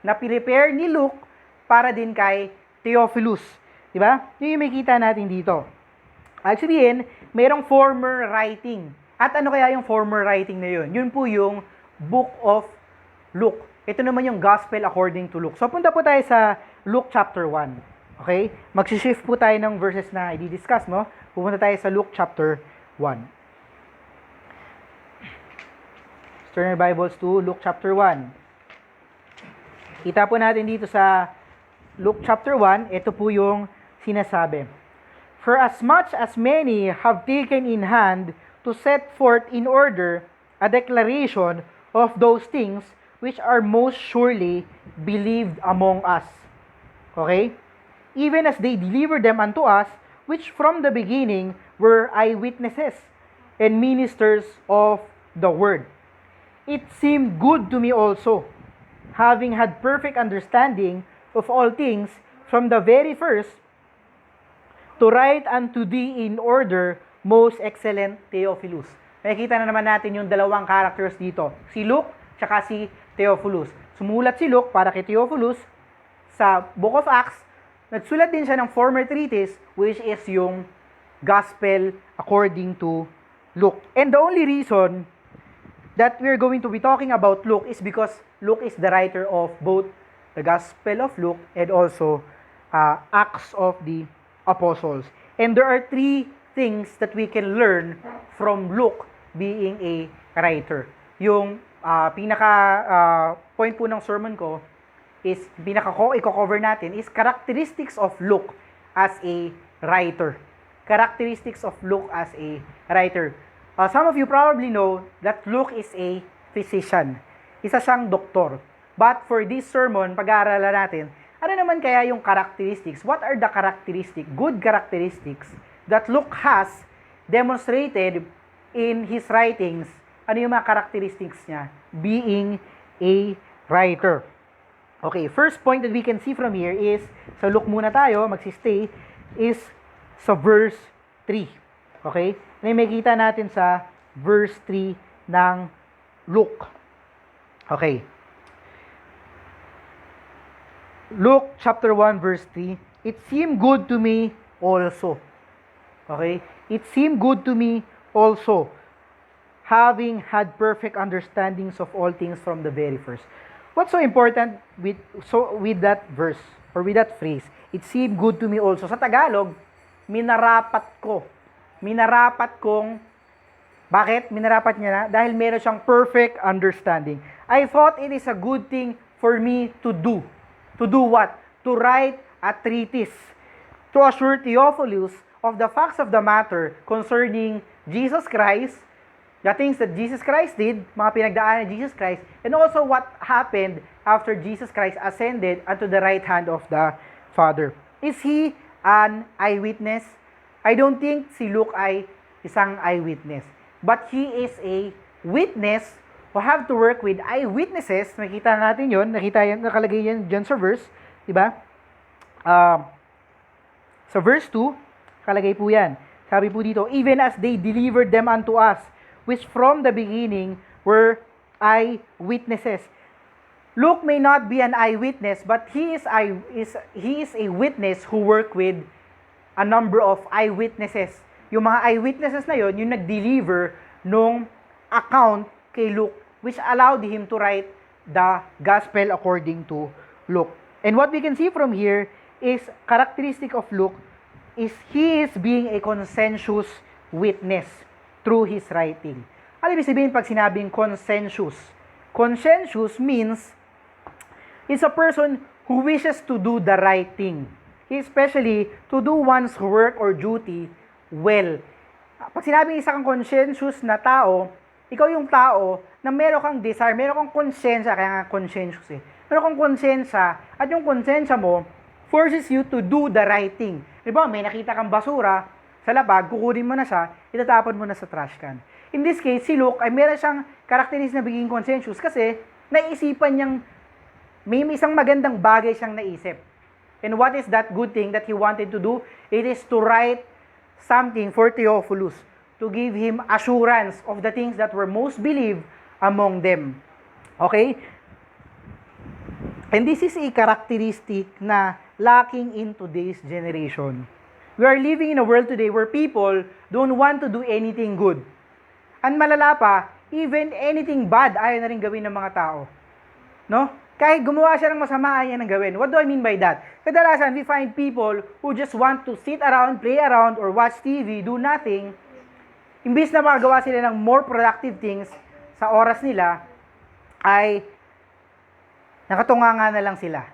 na prepare ni Luke para din kay Theophilus. Diba? Yun yung makikita natin dito. Sabihin, mayroong former writing. At ano kaya yung former writing na yun? Yun po yung Book of Luke. Ito naman yung Gospel according to Luke. So, punta po tayo sa Luke chapter 1. Okay? Mag-shift po tayo ng verses na i-discuss, no? Pupunta tayo sa Luke chapter 1. Turn your Bibles to Luke chapter 1. Kita po natin dito sa Luke chapter 1, ito po yung sinasabi. For as much as many have taken in hand to set forth in order a declaration of those things which are most surely believed among us. Okay? Even as they delivered them unto us, which from the beginning were eyewitnesses and ministers of the word. It seemed good to me also, having had perfect understanding of all things from the very first, to write unto thee in order, most excellent Theophilus. Nakikita na naman natin yung dalawang characters dito, si Luke tsaka si Theophilus. Sumulat si Luke para kay Theophilus sa Book of Acts. Nagsulat din siya ng former treatise, which is yung Gospel according to Luke. And the only reason that we're going to be talking about Luke is because Luke is the writer of both the Gospel of Luke and also Acts of the Apostles. And there are three things that we can learn from Luke being a writer. Yung point po ng sermon ko is, i-cover natin is characteristics of Luke as a writer. Characteristics of Luke as a writer. Some of you probably know that Luke is a physician. Isa siyang doktor. But for this sermon, pag-aaralan natin, ano naman kaya yung characteristics? What are the good characteristics that Luke has demonstrated in his writings? Ano yung mga characteristics niya being a writer? Okay, first point that we can see from here is, sa Luke muna tayo, magsistay, is sa verse 3. Okay? May makita natin sa verse 3 ng Luke. Okay. Luke chapter 1 verse 3, it seemed good to me also. Okay? It seemed good to me also, having had perfect understandings of all things from the very first. What's so important with that verse or with that phrase? It seemed good to me also. Sa Tagalog, minarapat ko. Minarapat kong, bakit? Minarapat niya na? Dahil meron siyang perfect understanding. I thought it is a good thing for me to do. To do what? To write a treatise. To assure Theophilus of the facts of the matter concerning Jesus Christ, the things that Jesus Christ did, mga pinagdaanan ni Jesus Christ, and also what happened after Jesus Christ ascended unto the right hand of the Father. Is he an eyewitness? I don't think si Luke ay isang eyewitness. But he is a witness who have to work with eyewitnesses. Nakita natin yun. Nakalagay yan dyan sa verse. Diba? Sa verse 2, kalagay po yan. Sabi po dito, even as they delivered them unto us, which from the beginning were eyewitnesses. Luke may not be an eyewitness, but he is a witness who worked with a number of eyewitnesses. Yung mga eyewitnesses na yon, yung nag-deliver nung account kay Luke, which allowed him to write the gospel according to Luke. And what we can see from here is characteristic of Luke is he is being a consensus witness through his writing. Ano ibig sabihin pag sinabing consensus? Consensus means it's a person who wishes to do the right thing. Especially to do one's work or duty well. Pag sinabing isa kang conscientious na tao, ikaw yung tao na meron kang desire, meron kang konsensya, kaya nga conscientious eh. Meron kang konsensya, at yung konsensya mo forces you to do the right thing. Diba, may nakita kang basura sa labag, kukunin mo na siya, itatapon mo na sa trash can. In this case, si Luke ay meron siyang characteristics na biging conscientious kasi naisipan niyang may isang magandang bagay siyang naisip. And what is that good thing that he wanted to do? It is to write something for Theophilus, to give him assurance of the things that were most believed among them. Okay? And this is a characteristic na lacking in today's generation. We are living in a world today where people don't want to do anything good. Ang malala pa, even anything bad, ayaw na rin gawin ng mga tao. No? Kahit gumawa siya ng masama, ayaw nang gawin. What do I mean by that? Kadalasan, we find people who just want to sit around, play around, or watch TV, do nothing. Imbis na magawa sila ng more productive things sa oras nila, ay nakatunganga na lang sila.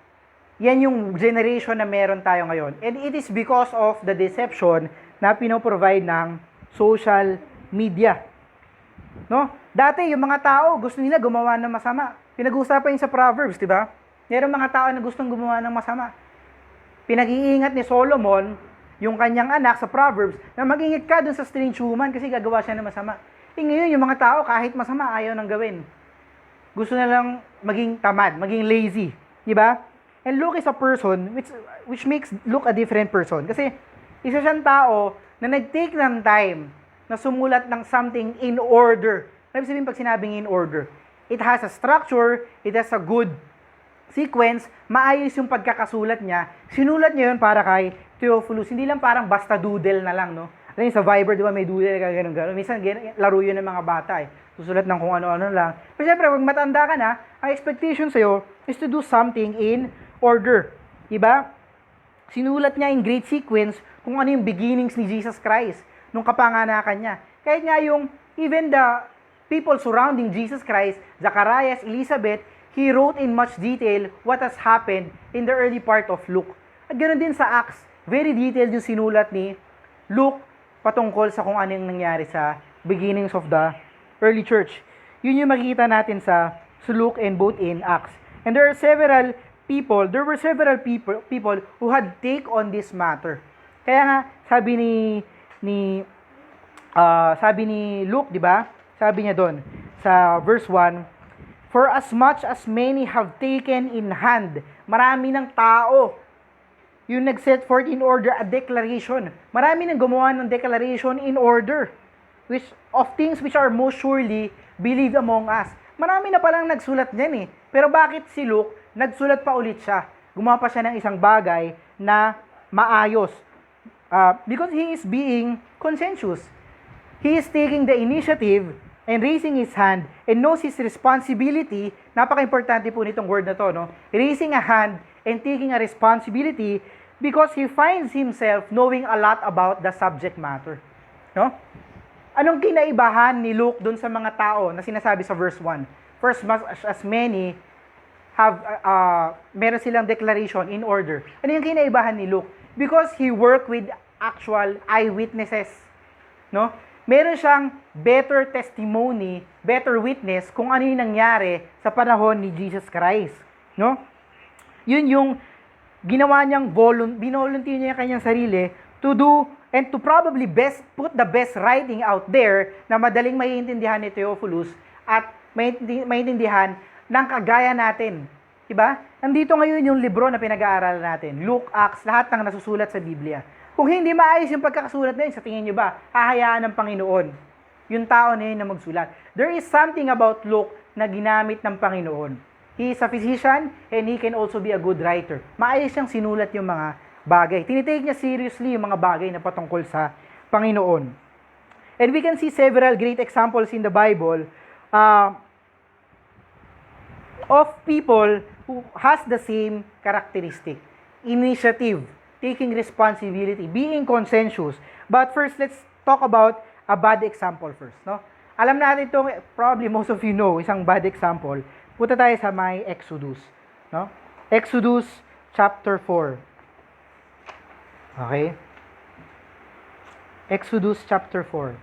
Yan yung generation na meron tayo ngayon. And it is because of the deception na pinoprovide ng social media. No? Dati, yung mga tao, gusto nila gumawa ng masama. Pinag-uusapan yun sa Proverbs, di ba? Meron mga tao na gustong gumawa ng masama. Pinag-iingat ni Solomon, yung kanyang anak sa Proverbs, na mag-ingat ka dun sa strange woman kasi gagawa siya ng masama. Ngayon, yung mga tao, kahit masama, ayaw nang gawin. Gusto na lang maging tamad, maging lazy. Di ba? And Luke is a person which makes Luke a different person. Kasi isa siyang tao na nag-take ng time na sumulat ng something in order. Ano sabihin pag sinabing in order? It has a structure, it has a good sequence, maayos yung pagkakasulat niya. Sinulat niya yun para kay Theophilus. Hindi lang parang basta doodle na lang, no? Alam niyo, sa Viber, di ba, may doodle, gano'n. Minsan, laro yun ng mga bata, eh. Susulat ng kung ano-ano lang. Pero syempre, pag matanda ka na, ang expectation sa'yo is to do something in order. Diba? Sinulat niya in great sequence kung ano yung beginnings ni Jesus Christ nung kapanganakan niya. Kahit nga yung, even the people surrounding Jesus Christ, Zacharias, Elizabeth, he wrote in much detail what has happened in the early part of Luke. At ganoon din sa Acts, very detailed yung sinulat ni Luke patungkol sa kung ano yung nangyari sa beginnings of the early church. Yun yung makikita natin sa Luke and both in Acts. And there were several people who had take on this matter. Kaya nga sabi ni Luke, di ba? Sabi niya doon sa verse 1, "For as much as many have taken in hand," marami ng tao yung nag-set forth in order a declaration. Marami nang gumawa ng declaration in order, which of things which are most surely believed among us. Marami na palang nagsulat niyan eh. Pero bakit si Luke, nagsulat pa ulit siya? Gumawa pa siya ng isang bagay na maayos. Because he is being conscientious. He is taking the initiative and raising his hand and knows his responsibility. Napaka-importante po nitong word na to, no? Raising a hand and taking a responsibility because he finds himself knowing a lot about the subject matter. No? Anong kinaibahan ni Luke dun sa mga tao na sinasabi sa verse 1? First, as many have, meron silang declaration in order. Ano yung kinaibahan ni Luke? Because he worked with actual eyewitnesses. No? Meron siyang better testimony, better witness kung ano yung nangyari sa panahon ni Jesus Christ. No? Yun yung ginawa niyang binolunteer niya yung kanyang sarili to do and to probably put the best writing out there na madaling maiintindihan ni Theophilus at maiintindihan ng kagaya natin. Diba? Nandito ngayon yung libro na pinag-aaralan natin. Luke, Acts, lahat ng nasusulat sa Biblia. Kung hindi maayos yung pagkakasulat na yun, sa tingin nyo ba, hahayaan ng Panginoon yung tao na yun na magsulat? There is something about Luke na ginamit ng Panginoon. He is a physician and he can also be a good writer. Maayos siyang sinulat yung mga bagay. Tinitake niya seriously yung mga bagay na patungkol sa Panginoon. And we can see several great examples in the Bible of people who has the same characteristic. Initiative, taking responsibility, being conscientious. But first, let's talk about a bad example first. No? Alam natin ito, probably most of you know, isang bad example. Punta tayo sa may Exodus. No? Exodus chapter 4. Okay? Exodus chapter 4.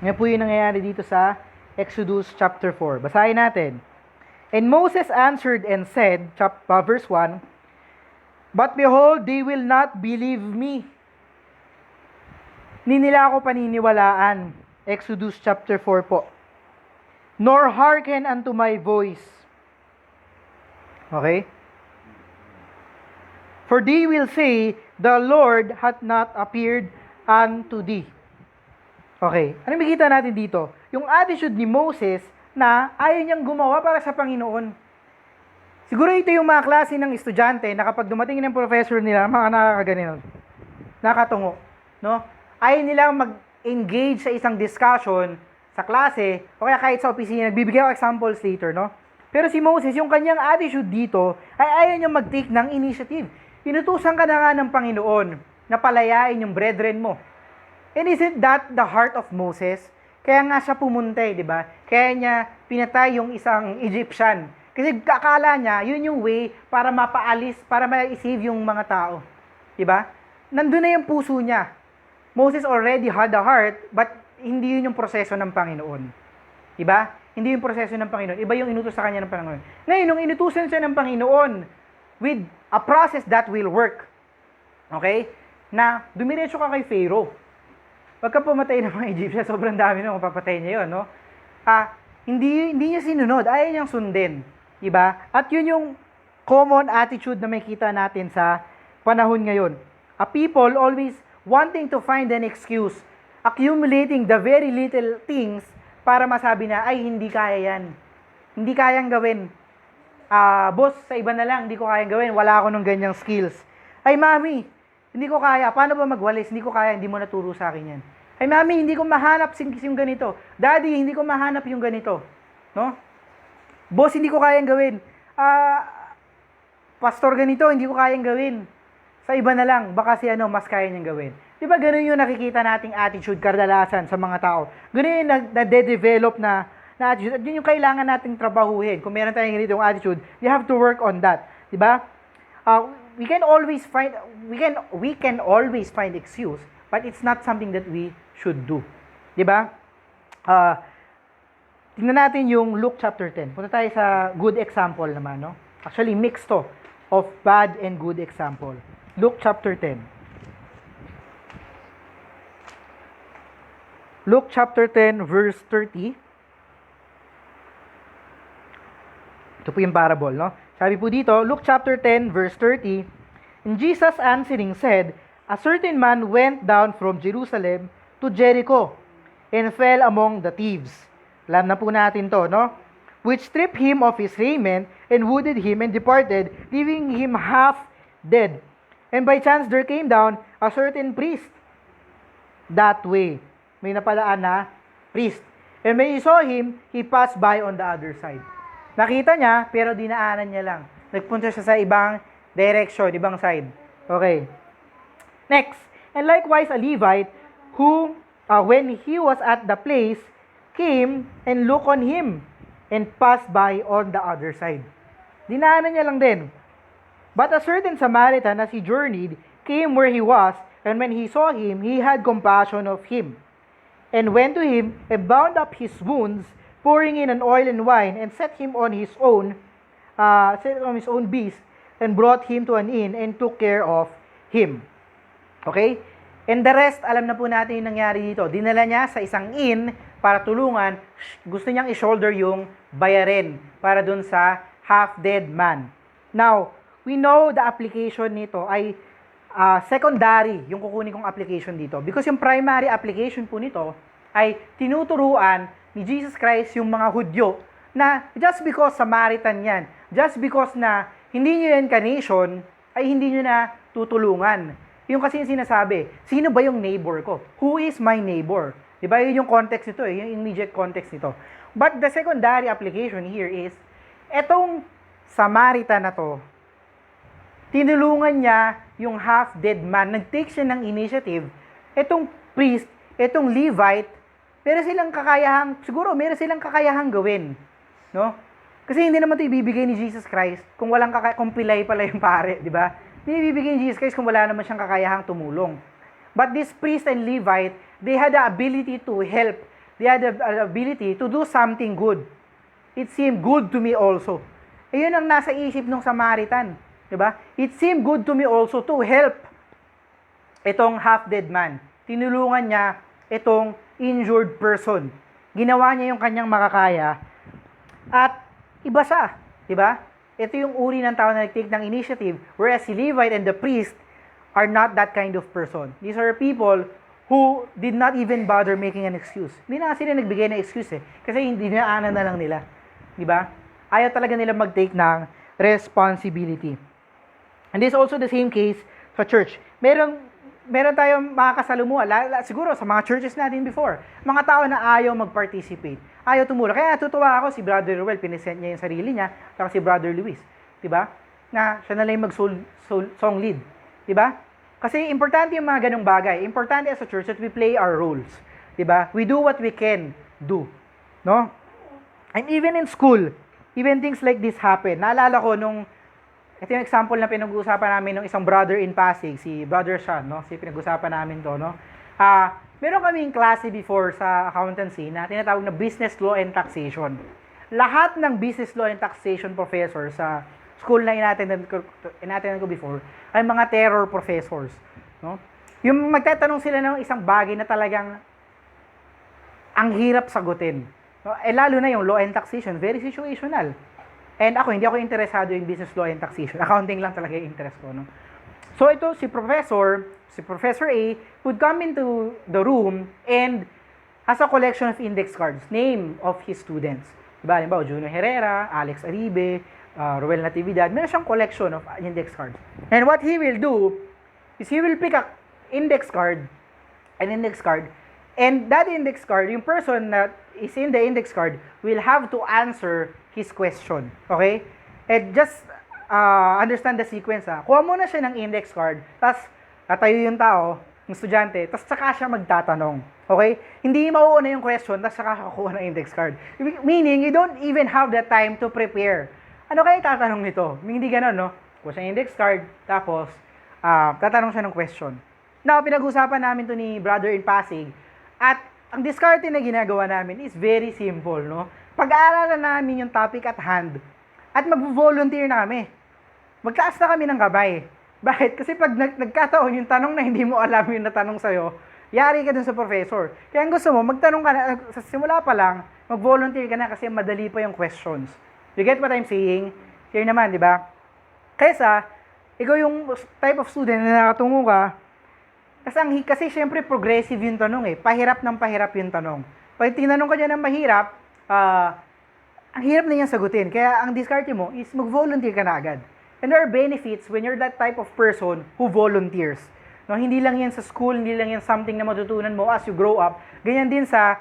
Ngayon po yung nangyayari dito sa Exodus chapter 4. Basahin natin. "And Moses answered and said," verse 1, "But behold, they will not believe me." Hindi nila ako paniniwalaan. Exodus chapter 4 po. "Nor hearken unto my voice." Okay? "For they will say, the Lord hath not appeared unto thee." Okay. Ano makikita natin dito? Yung attitude ni Moses na ayaw niyang gumawa para sa Panginoon. Siguro ito yung mga klase ng estudyante na kapag dumating ng professor nila, mga nakakaganyan, nakatungo. No? Ayaw nilang mag-engage sa isang discussion sa klase, o kaya kahit sa opisina, nagbibigay ako examples later, no? Pero si Moses, yung kanyang attitude dito, ay ayaw niyang mag-take ng initiative. Inutusan ka na nga ng Panginoon na palayain yung brethren mo. And isn't that the heart of Moses? Kaya nga siya pumunta, di ba? Kaya niya pinatay yung isang Egyptian. Kasi akala niya, yun yung way para mapaalis, para ma-save yung mga tao. Diba? Nandun na yung puso niya. Moses already had a heart, but hindi yun yung proseso ng Panginoon. Diba? Hindi yung proseso ng Panginoon. Iba yung inutos sa kanya ng Panginoon. Ngayon, nung inutusan siya ng Panginoon with a process that will work, okay? Na dumiretso ka kay Pharaoh. Pagka pumatay ng mga Egyptian, sobrang dami na mapapatay niya yun, no? Hindi niya sinunod. Ayaw niyang sundin. Diba? At yun yung common attitude na may kita natin sa panahon ngayon. A people always wanting to find an excuse, accumulating the very little things para masabi na, ay, hindi kaya yan. Hindi kayang gawin. Boss, sa iba na lang, hindi ko kayang gawin. Wala ako ng ganyang skills. Ay, mami, hindi ko kaya. Paano ba magwalis? Hindi ko kaya, hindi mo naturo sa akin yan. Ay, mami, hindi ko mahanap yung ganito. Daddy, hindi ko mahanap yung ganito. No? Boss, hindi ko kayang gawin. Pastor, ganito, hindi ko kayang gawin. Sa iba na lang, baka si mas kaya niyang gawin. Di ba ganun yung nakikita nating attitude kadalasan sa mga tao? Ganun yung na-develop na attitude. At yun yung kailangan nating trabahuhin. Kung meron tayong ganitong attitude, we have to work on that. Di ba? We can always find excuse, but it's not something that we should do. Di ba? Tingnan natin yung Luke chapter 10. Punta tayo sa good example naman, no? Actually, mix to of bad and good example. Luke chapter 10. Luke chapter 10 verse 30. Ito po yung parable, no? Sabi po dito, Luke chapter 10 verse 30, and Jesus answering said, a certain man went down from Jerusalem to Jericho and fell among the thieves. Alam na po natin to, no? Which stripped him of his raiment and wounded him and departed, leaving him half dead. And by chance there came down a certain priest that way. May napadaan na priest. And when he saw him, he passed by on the other side. Nakita niya, pero dinaanan niya lang. Nagpunta siya sa ibang direction, ibang side. Okay. Next. And likewise a Levite, who, when he was at the place, came and looked on him and passed by on the other side. Dinaanan niya lang din. But a certain Samaritan, as he journeyed, came where he was, and when he saw him, he had compassion of him, and went to him, and bound up his wounds, pouring in an oil and wine, and set him on his own beast, and brought him to an inn, and took care of him. Okay? And the rest, alam na po natin yung nangyari dito. Dinala niya sa isang inn para tulungan. Gusto niyang i-shoulder yung bayarin para dun sa half-dead man. Now, we know the application nito ay secondary, yung kukunin kong application dito. Because yung primary application po nito ay tinuturuan ni Jesus Christ yung mga Hudyo na just because Samaritan yan, just because na hindi nyo yan ka-nation, ay hindi nyo na tutulungan. Yung kasi yung sinasabi, sino ba yung neighbor ko? Who is my neighbor? Diba? Yun yung context nito, yung immediate context nito. But the secondary application here is, etong Samaritan na to, tinulungan niya yung half-dead man, nag-take siya ng initiative, etong priest, etong Levite, meron silang kakayahang, siguro meron silang kakayahang gawin. No? Kasi hindi naman ito ibibigay ni Jesus Christ kung walang kung pilay pala yung pare, di ba? Hindi ibibigay ni Jesus Christ kung wala naman siyang kakayahang tumulong. But this priest and Levite, they had the ability to help. They had the ability to do something good. It seemed good to me also. E yun ang nasa isip ng Samaritan. Diba? It seemed good to me also to help itong half-dead man. Tinulungan niya itong injured person. Ginawa niya yung kanyang makakaya. At iba siya. Diba? Ito yung uri ng tao na nag-take ng initiative, whereas si Levite and the priest are not that kind of person. These are people who did not even bother making an excuse. Hindi na sila nagbigay ng excuse kasi hindi dinaanan na lang nila. Diba? Ayaw talaga nila mag-take ng responsibility. And this is also the same case sa church. Meron tayong mga kasalumuha, siguro sa mga churches natin before, mga tao na ayaw mag-participate, ayaw tumulong. Kaya natutuwa ako, si Brother Ruel, pinisent niya yung sarili niya, saka si Brother Luis, diba? Na siya na lang mag-song lead, diba? Kasi importante yung mga ganong bagay. Importante as a church that we play our roles, diba? We do what we can do, no? And even in school, even things like this happen. Naalala ko nung, ito yung example na pinag-uusapan namin ng isang brother in Pasig, si Brother Sean, no? Si pinag-uusapan namin to, no? Meron kaming klase before sa accountancy na tinatawag na business law and taxation. Lahat ng business law and taxation professor sa school na inattend ko before ay mga terror professors, no? Yung magtatanong sila ng isang bagay na talagang ang hirap sagutin. No? Lalo na yung law and taxation, very situational. And ako, hindi ako interesado yung business law and taxation. Accounting lang talaga yung interest ko. No? So ito, si Professor A, would come into the room and has a collection of index cards, name of his students. Diba? Halimbawa, Juno Herrera, Alex Aribe, Ruel Natividad, meron siyang collection of index cards. And what he will do is he will pick an index card, and that index card, yung person that is in the index card will have to answer his question. Okay? And just understand the sequence. Kuha muna siya ng index card, tapos tatayo yung tao, yung estudyante, tapos saka siya magtatanong. Okay? Hindi mauuna yung question, tapos saka kukuha ng index card. Meaning, you don't even have the time to prepare. Ano kaya tatanong nito? Hindi ganun, no? Kuha siya ng index card, tapos tatanong siya ng question. Now, pinag-usapan namin to ni Brother in Pasig, at ang diskarte na ginagawa namin is very simple, no? Pag-aaralan namin yung topic at hand, at mag-volunteer na kami. Magtaas na kami ng gabay. Bakit? Kasi pag nagkataon yung tanong na hindi mo alam yung natanong sa'yo, yari ka dun sa professor. Kaya ang gusto mo, magtanong ka na, sa simula pa lang, mag-volunteer ka na kasi madali pa yung questions. You get what I'm saying? Clear naman, di ba? Kaysa, ikaw yung type of student na nakatungo ka, kasi syempre progressive yung tanong eh. Pahirap ng pahirap yung tanong. Pag tinanong ka dyan ng mahirap, ang hirap na niyang sagutin. Kaya ang diskarte mo is mag-volunteer ka na agad. And there are benefits when you're that type of person who volunteers. No, hindi lang yan sa school, hindi lang yan something na matutunan mo as you grow up. Ganyan din sa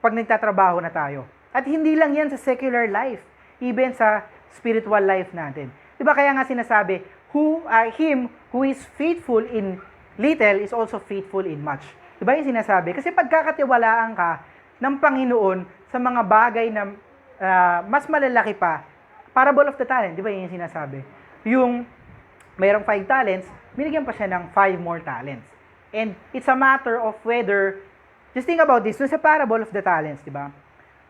pag nagtatrabaho na tayo. At hindi lang yan sa secular life, even sa spiritual life natin. Diba kaya nga sinasabi, him who is faithful in little is also faithful in much. Diba yung sinasabi? Kasi pagkakatiwalaan ka ng Panginoon sa mga bagay na mas malalaki pa, parable of the talent, diba yung sinasabi? Yung mayroong 5 talents, binigyan pa siya ng 5 more talents. And it's a matter of whether, just think about this, sa parable of the talents, diba?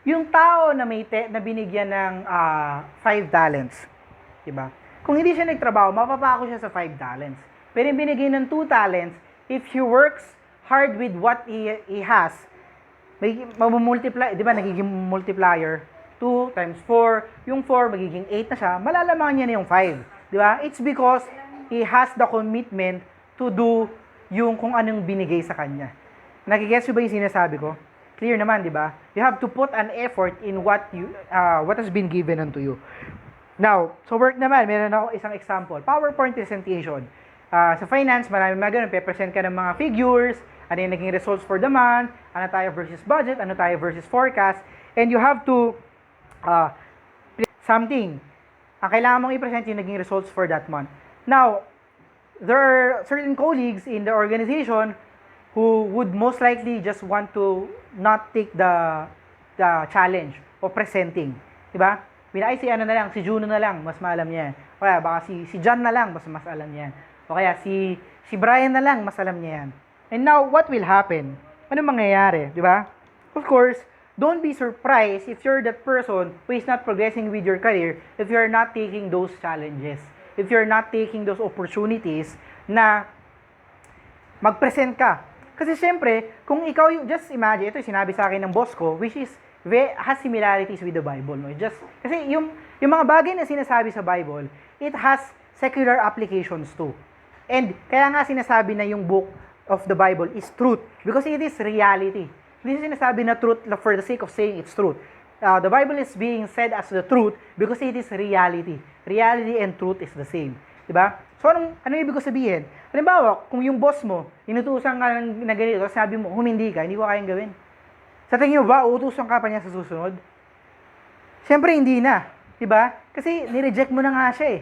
Yung tao na na binigyan ng 5 talents, diba? Kung hindi siya nagtrabaho, mapapako siya sa 5 talents. Pero yung binigay ng 2 talents, if he works hard with what he has, may mamumultiply, di ba, nagiging multiplier, 2 times 4, yung 4, magiging 8 na siya, malalaman niya na yung 5. Di ba? It's because he has the commitment to do yung kung anong binigay sa kanya. Nagigets mo ba yung sinasabi ko? Clear naman, di ba? You have to put an effort in what has been given unto you. Now, so work naman, meron ako isang example. PowerPoint presentation. Sa finance, marami mga ganun. Pe-present ka ng mga figures, ano yung naging results for the month, ano tayo versus budget, ano tayo versus forecast, and you have to something. Ang kailangan mong i-present yung naging results for that month. Now, there are certain colleagues in the organization who would most likely just want to not take the challenge of presenting. Diba? Si ano na lang, si Juno na lang, mas maalam niya yan. O kaya baka si John na lang, mas alam niya yan. O kaya si Brian na lang, mas alam niya yan. And now, what will happen? Ano mangyayari? Di ba? Of course, don't be surprised if you're that person who is not progressing with your career if you're not taking those challenges. If you're not taking those opportunities na mag-present ka. Kasi syempre, kung ikaw yung, just imagine, ito yung sinabi sa akin ng boss ko, which is, has similarities with the Bible. No? Kasi yung mga bagay na sinasabi sa Bible, it has secular applications too. And kaya nga sinasabi na yung book of the Bible is truth because it is reality. Hindi sinasabi na truth for the sake of saying it's truth. The Bible is being said as the truth because it is reality. Reality and truth is the same. Diba? So, ano ibig ko sabihin? Halimbawa, kung yung boss mo, inutusan ka na ganito, sabi mo, hindi ko kayang gawin. Sa tingin mo ba, uutusan ka pa niya sa susunod? Siyempre, hindi na. Diba? Kasi, nireject mo na nga siya eh.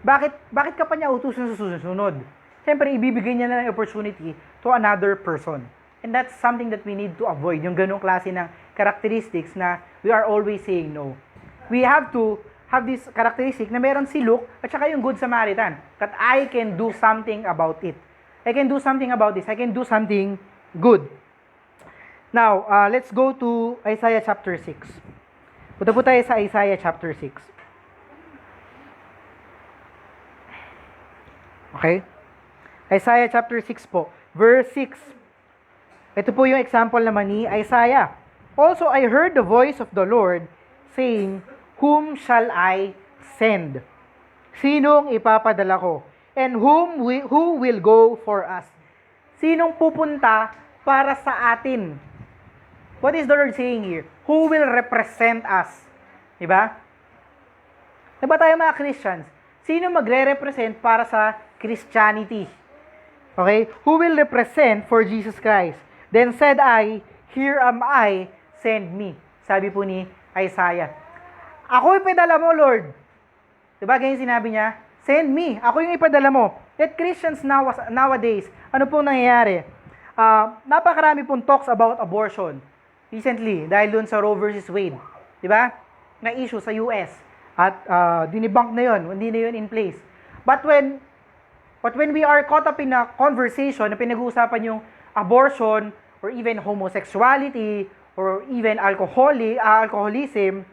Bakit ka pa niya utusan sa susunod? Siyempre, ibibigay niya na ng opportunity to another person. And that's something that we need to avoid. Yung ganong klase ng characteristics na we are always saying no. We have to have this characteristic na meron si Luke at saka yung Good Samaritan. That I can do something about it. I can do something about this. I can do something good. Now, let's go to Isaiah chapter 6. Punta po tayo sa Isaiah chapter 6. Okay? Isaiah chapter 6 po. Verse 6. Ito po yung example naman ni Isaiah. Also, I heard the voice of the Lord saying, whom shall I send? Sinong ipapadala ko? And who will go for us? Sinong pupunta para sa atin? What is the Lord saying here? Who will represent us? Diba? Diba tayo mga Christians? Sino magre-represent para sa Christianity? Okay? Who will represent for Jesus Christ? Then said I, here am I, send me. Sabi po ni Isaiah. Ako ipadala mo, Lord. Diba? Ganyan sinabi niya, send me. Ako yung ipadala mo. Yet Christians nowadays, ano pong nangyayari? Napakarami pong talks about abortion. Recently, dahil dun sa Roe versus Wade. Diba? Na issue sa US. At dinibunk na yun. Hindi na yun in place. But when we are caught up in a conversation na pinag-uusapan yung abortion or even homosexuality or even alcoholism,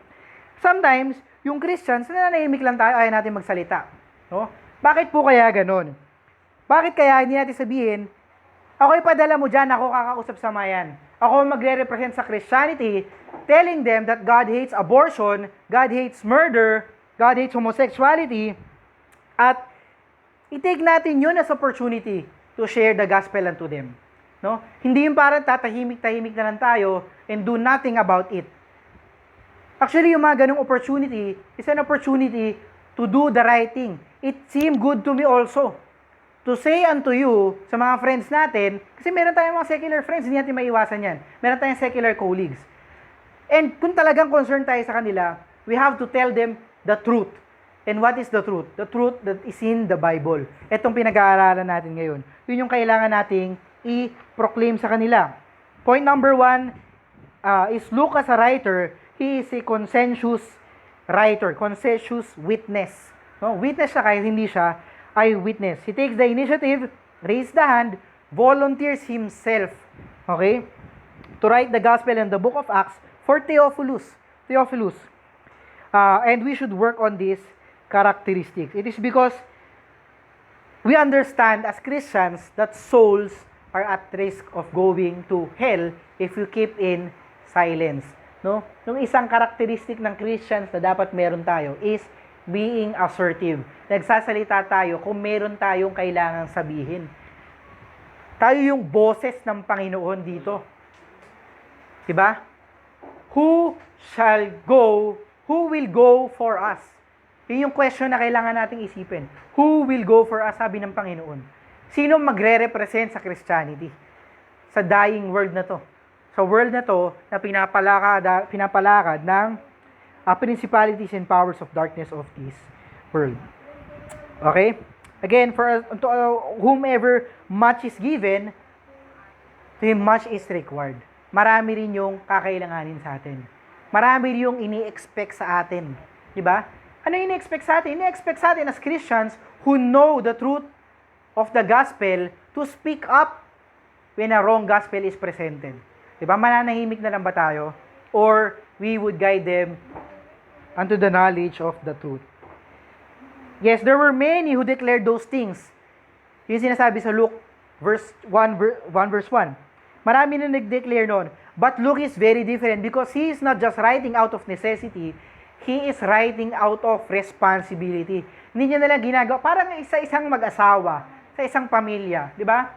sometimes, yung Christians, nananahimik lang tayo, ayaw natin magsalita. No? Bakit po kaya ganon? Bakit kaya hindi natin sabihin, ako ipadala mo dyan, ako kakausap sa mayan. Ako magre-represent sa Christianity, telling them that God hates abortion, God hates murder, God hates homosexuality, at i-take natin yun as opportunity to share the gospel unto them. No? Hindi yung parang tatahimik-tahimik na lang tayo and do nothing about it. Actually, yung mga ganong opportunity is an opportunity to do the right thing. It seemed good to me also to say unto you, sa mga friends natin, kasi meron tayong mga secular friends, hindi natin maiwasan yan. Meron tayong secular colleagues. And kung talagang concerned tayo sa kanila, we have to tell them the truth. And what is the truth? The truth that is in the Bible. Itong pinag-aaralan natin ngayon. Yun yung kailangan nating i-proclaim sa kanila. Point number 1 is Luke as a writer, he is a conscientious writer, conscientious witness. No? Witness siya kahit hindi siya eyewitness. He takes the initiative, raise the hand, volunteers himself, okay, to write the gospel and the book of Acts for Theophilus. And we should work on these characteristics. It is because we understand as Christians that souls are at risk of going to hell if you keep in silence. No? Yung isang characteristic ng Christians na dapat meron tayo is being assertive. Nagsasalita tayo kung meron tayong kailangang sabihin. Tayo yung boses ng Panginoon dito. Diba? Who will go for us? Yun yung question na kailangan nating isipin. Who will go for us, sabi ng Panginoon. Sino magre-represent sa Christianity? Sa dying world na to. Sa world na to na pinapalakad ng principalities and powers of darkness of this world. Okay? Again, to whomever much is given, to him much is required. Marami rin yung kakailanganin sa atin. Marami rin yung ini-expect sa atin. Diba? Ano yung ini-expect sa atin? Ini-expect sa atin as Christians who know the truth of the gospel to speak up when a wrong gospel is presented. Diba? Mananahimik na lang ba tayo? Or we would guide them unto the knowledge of the truth. Yes, there were many who declared those things. Yung sinasabi sa Luke verse 1 verse 1. Marami na nag-declare noon. But Luke is very different because he is not just writing out of necessity, he is writing out of responsibility. Hindi niya nalang ginagawa, parang isang mag-asawa, sa isang pamilya, di ba?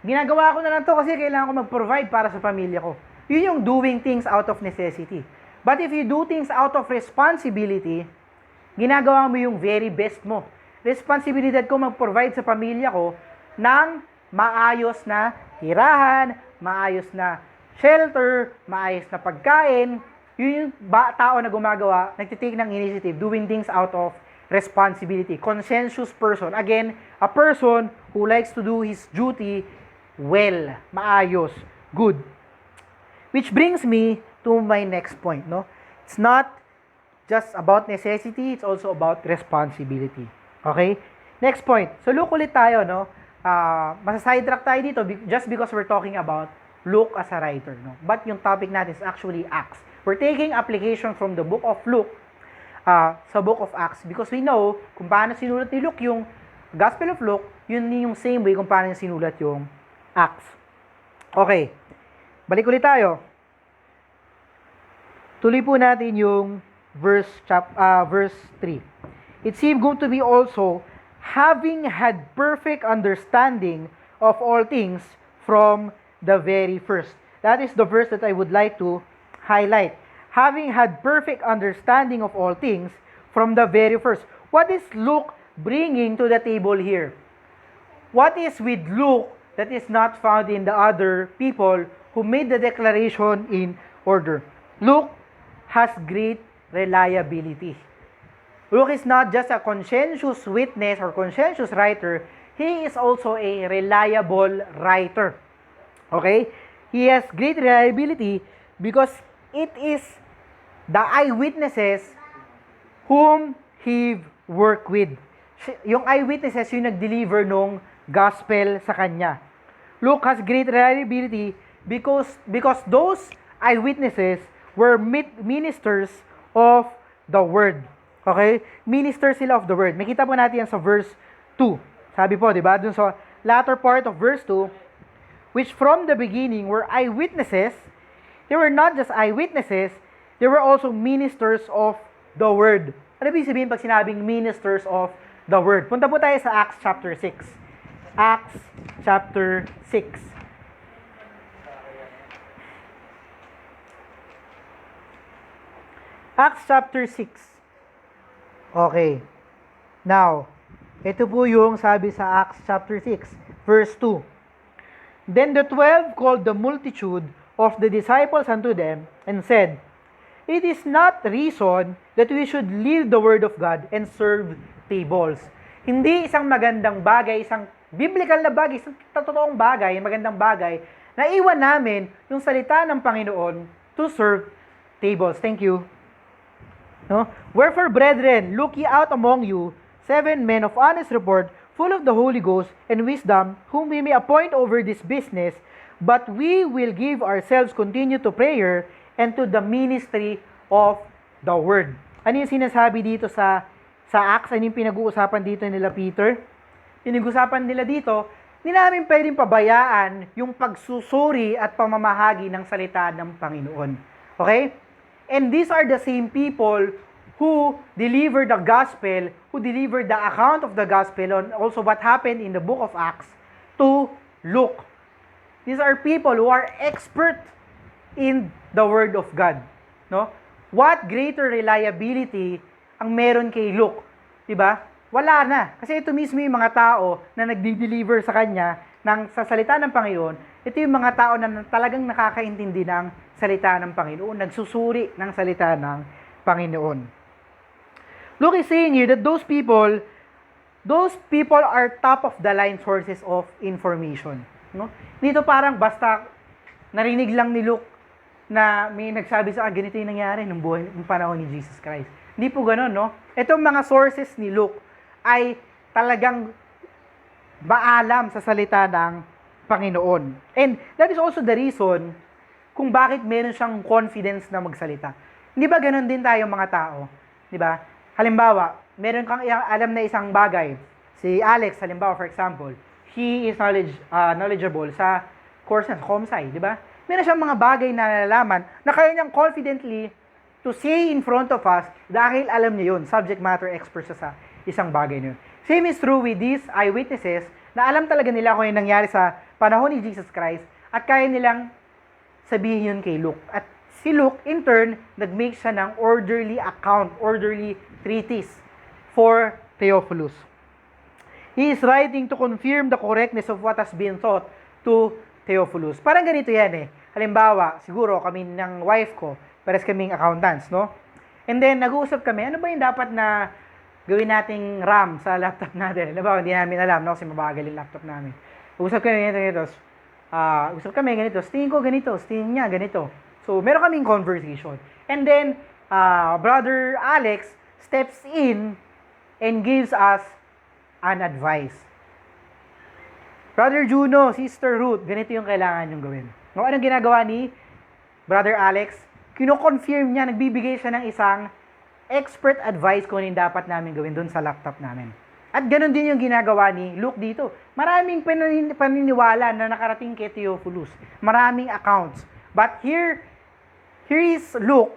Ginagawa ko na lang to kasi kailangan ko mag-provide para sa pamilya ko. Yun yung doing things out of necessity. But if you do things out of responsibility, ginagawa mo yung very best mo. Responsibilidad ko mag-provide sa pamilya ko ng maayos na tirahan, maayos na shelter, maayos na pagkain. Yun yung tao na gumagawa, nagtitake ng initiative, doing things out of responsibility. Conscientious person. Again, a person who likes to do his duty well, maayos, good. Which brings me to my next point, no? It's not just about necessity, it's also about responsibility. Okay? Next point. So Luke ulit tayo, no? Masa-sidetrack tayo dito just because we're talking about Luke as a writer, no? But yung topic natin is actually Acts. We're taking application from the book of Luke sa book of Acts because we know kung paano sinulat ni Luke yung Gospel of Luke, yun yung same way kung paano sinulat yung Acts. Okay. Balik ulit tayo. Tuloy po natin yung verse 3. It seemed good to me also, having had perfect understanding of all things from the very first. That is the verse that I would like to highlight. Having had perfect understanding of all things from the very first. What is Luke bringing to the table here? What is with Luke that is not found in the other people who made the declaration in order? Luke has great reliability. Luke is not just a conscientious witness or conscientious writer, he is also a reliable writer. Okay? He has great reliability because it is the eyewitnesses whom he worked with. Yung eyewitnesses yung nag-deliver nung gospel sa kanya. Luke has great reliability because those eyewitnesses were ministers of the word. Okay? Ministers sila of the word. Makita po natin yan sa verse 2. Sabi po, di ba? Dun sa latter part of verse 2, which from the beginning were eyewitnesses. They were not just eyewitnesses, they were also ministers of the word. Ano ibig sabihin pag sinabing ministers of the word? Punta po tayo sa Acts chapter 6. Acts chapter 6. Acts chapter 6. Okay. Now, ito po yung sabi sa Acts chapter 6, verse 2. Then the 12 called the multitude of the disciples unto them and said, It is not reason that we should leave the word of God and serve tables. Hindi isang magandang bagay, isang biblical na bagay, isang totoong bagay, magandang bagay, na iwan namin yung salita ng Panginoon to serve tables. Thank you. No? Wherefore, brethren, look ye out among you 7 men of honest report, full of the Holy Ghost and wisdom, whom we may appoint over this business, but we will give ourselves continue to prayer and to the ministry of the word. Ano yung sinasabi dito sa Acts? Ano yung pinag-uusapan dito nila Peter? Pinag-uusapan nila dito, hindi namin pwedeng pabayaan yung pagsusuri at pamamahagi ng salita ng Panginoon. Okay? And these are the same people who delivered the gospel, who delivered the account of the gospel, and also what happened in the book of Acts to Luke. These are people who are expert in the Word of God. No? What greater reliability ang meron kay Luke? Diba? Wala na. Kasi ito mismo yung mga tao na nagdi-deliver sa kanya sa salita ng Panginoon. Ito yung mga tao na talagang nakakaintindi ng salita ng Panginoon, nagsusuri ng salita ng Panginoon. Luke is saying here that those people are top of the line sources of information. No? Dito parang basta narinig lang ni Luke na may nagsabi sa ganito yung nangyari nung panahon ni Jesus Christ. Hindi po gano'n, no? Itong mga sources ni Luke ay talagang maalam sa salita ng Panginoon. And that is also the reason kung bakit meron siyang confidence na magsalita. Hindi ba gano'n din tayo mga tao? Di ba? Halimbawa, meron kang alam na isang bagay. Si Alex, halimbawa, for example, he is knowledgeable sa course sa ComSci, di ba? Meron siyang mga bagay na nalalaman na kaya niyang confidently to say in front of us dahil alam niya yun, subject matter expert sa isang bagay na yun. Same is true with these eyewitnesses na alam talaga nila kung yung nangyari sa panahon ni Jesus Christ at kaya nilang sabihin yun kay Luke. At si Luke, in turn, nag-make siya ng orderly account, orderly treatise for Theophilus. He is writing to confirm the correctness of what has been taught to Theophilus. Parang ganito yan eh. Halimbawa, siguro kami ng wife ko, pares kaming accountants, no? And then, nag-uusap kami, ano ba yung dapat na gawin nating RAM sa laptop natin? Halimbawa, hindi namin alam, no? Kasi mabagal yung laptop namin. Usap kami ganito, tingin ko ganito, tingin niya ganito. So, meron kaming conversation. And then, Brother Alex steps in and gives us an advice. Brother Juno, Sister Ruth, ganito yung kailangan yung gawin. No, anong ginagawa ni Brother Alex? Kino-confirm niya, nagbibigay siya ng isang expert advice kung ano yung dapat namin gawin doon sa laptop namin. At ganun din yung ginagawa ni Luke dito. Maraming paniniwala na nakarating kay Theophilus. Maraming accounts. But here is Luke.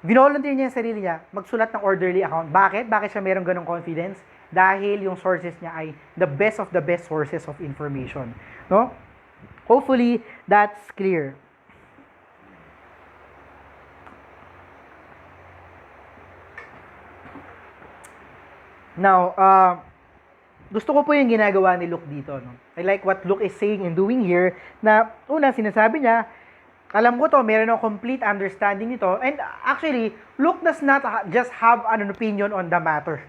Vinolunteer niya yung sarili niya, magsulat ng orderly account. Bakit? Bakit siya merong ganong confidence? Dahil yung sources niya ay the best of the best sources of information. No? Hopefully, that's clear. Now, gusto ko po yung ginagawa ni Luke dito. No? I like what Luke is saying and doing here na una, sinasabi niya, alam ko to, meron akong complete understanding nito. And actually, Luke does not just have an opinion on the matter.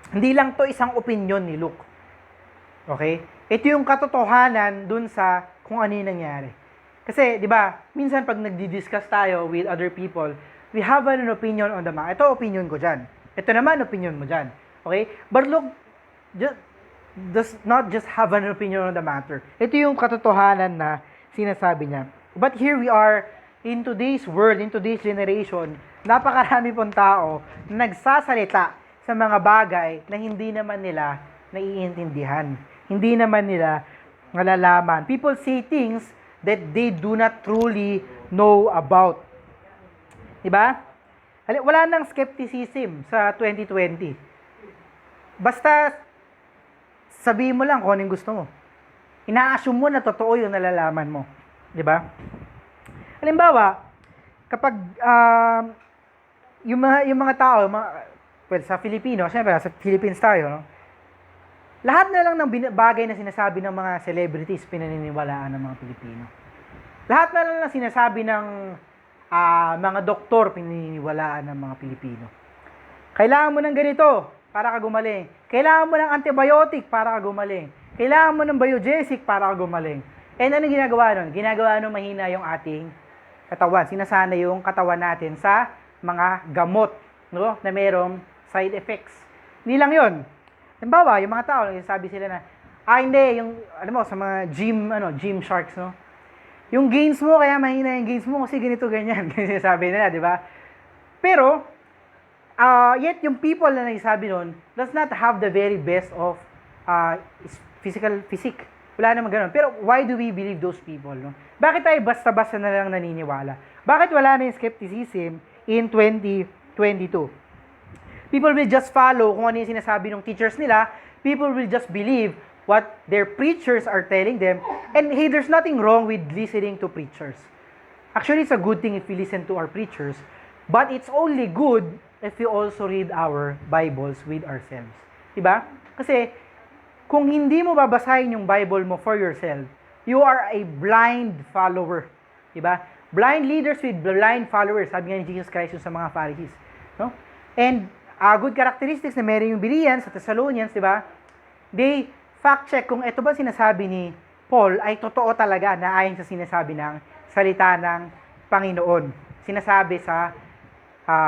Hindi lang to isang opinion ni Luke. Okay? Ito yung katotohanan dun sa kung ano yung nangyari. Kasi, di ba, minsan pag nagdi-discuss tayo with other people, we have an opinion on the matter. Ito, opinion ko dyan. Ito naman, opinion mo dyan. Okay? But Luke does not just have an opinion on the matter. Ito yung katotohanan na sinasabi niya. But here we are, in today's world, in today's generation, napakarami pong tao na nagsasalita sa mga bagay na hindi naman nila naiintindihan. Hindi naman nila nalalaman. People say things that they do not truly know about. Diba? Wala nang skepticism sa 2020. Basta sabihin mo lang kung anong gusto mo. Ina-assume mo na totoo yung nalalaman mo. Di ba? Halimbawa, kapag yung mga tao, sa Filipino, syempre, sa Philippines tayo, no? Lahat na lang ng bagay na sinasabi ng mga celebrities, pinaniniwalaan ng mga Pilipino. Lahat na lang ng sinasabi ng mga doktor, pinaniniwalaan ng mga Pilipino. Kailangan mo ng ganito para ka gumaling. Kailangan mo ng antibiotic para ka gumaling. Kailangan mo ng biogesic para ka gumaling. And ano ginagawa nun? Ginagawa nun mahina yung ating katawan. Sinasana yung katawan natin sa mga gamot, no, na merong side effects. Hindi lang yun. Halimbawa, yung mga tao, sabi sila na, hindi, yung, alam mo, sa mga gym sharks, no? Yung gains mo, kaya mahina yung gains mo kasi ganito, ganyan. Kasi sabi nila, di ba? Pero, yet yung people na nagsasabi nun does not have the very best of physique. Wala naman ganun. Pero why do we believe those people? No? Bakit tayo basta-basta na lang naniniwala? Bakit wala na yung skepticism in 2022? People will just follow kung ano yung sinasabi ng teachers nila. People will just believe what their preachers are telling them. And hey, there's nothing wrong with listening to preachers. Actually, it's a good thing if we listen to our preachers. But it's only good if we also read our Bibles with ourselves. Diba? Kasi, kung hindi mo babasahin yung Bible mo for yourself, you are a blind follower. Diba? Blind leaders with blind followers, sabi nga ni Jesus Christ sa mga Pharisees. No? And, good characteristics na meron yung Bereans sa Thessalonians, diba? They fact-check kung ito ba sinasabi ni Paul ay totoo talaga na ayon sa sinasabi ng salita ng Panginoon. Sinasabi sa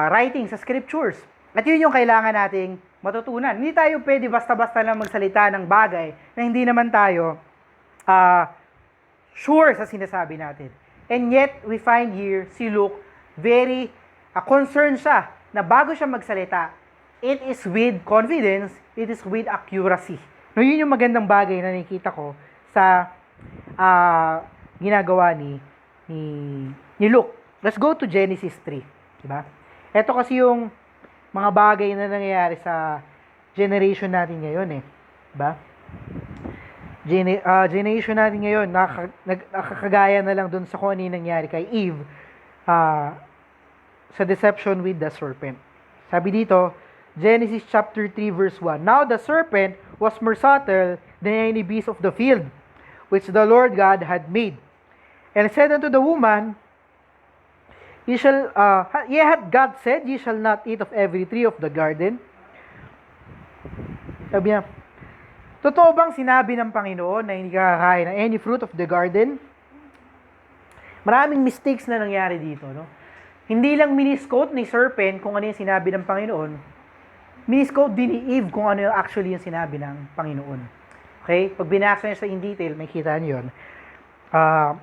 writing, sa scriptures. At yun yung kailangan nating matutunan. Hindi tayo pwede basta-basta lang magsalita ng bagay na hindi naman tayo sure sa sinasabi natin. And yet, we find here si Luke very concerned siya na bago siya magsalita, it is with confidence, it is with accuracy. No, yun yung magandang bagay na nakikita ko sa ginagawa ni Luke. Let's go to Genesis 3. Diba? Ito kasi yung mga bagay na nangyayari sa generation natin ngayon eh. Diba? Generation natin ngayon, nakakagaya na lang dun sa kung ano yung nangyari kay Eve sa deception with the serpent. Sabi dito, Genesis chapter 3 verse 1, Now the serpent was more subtle than any beast of the field, which the Lord God had made. And said unto the woman, Yea, hath God said, Ye shall not eat of every tree of the garden? Sabi niya, totoo bang sinabi ng Panginoon na hindi kakain ng any fruit of the garden? Maraming mistakes na nangyari dito, no? Hindi lang minisquote ni serpent kung ano yung sinabi ng Panginoon, minisquote din ni Eve kung ano yung actually yung sinabi ng Panginoon. Okay? Pag binasa niyo sa in detail, may kita niyo yun.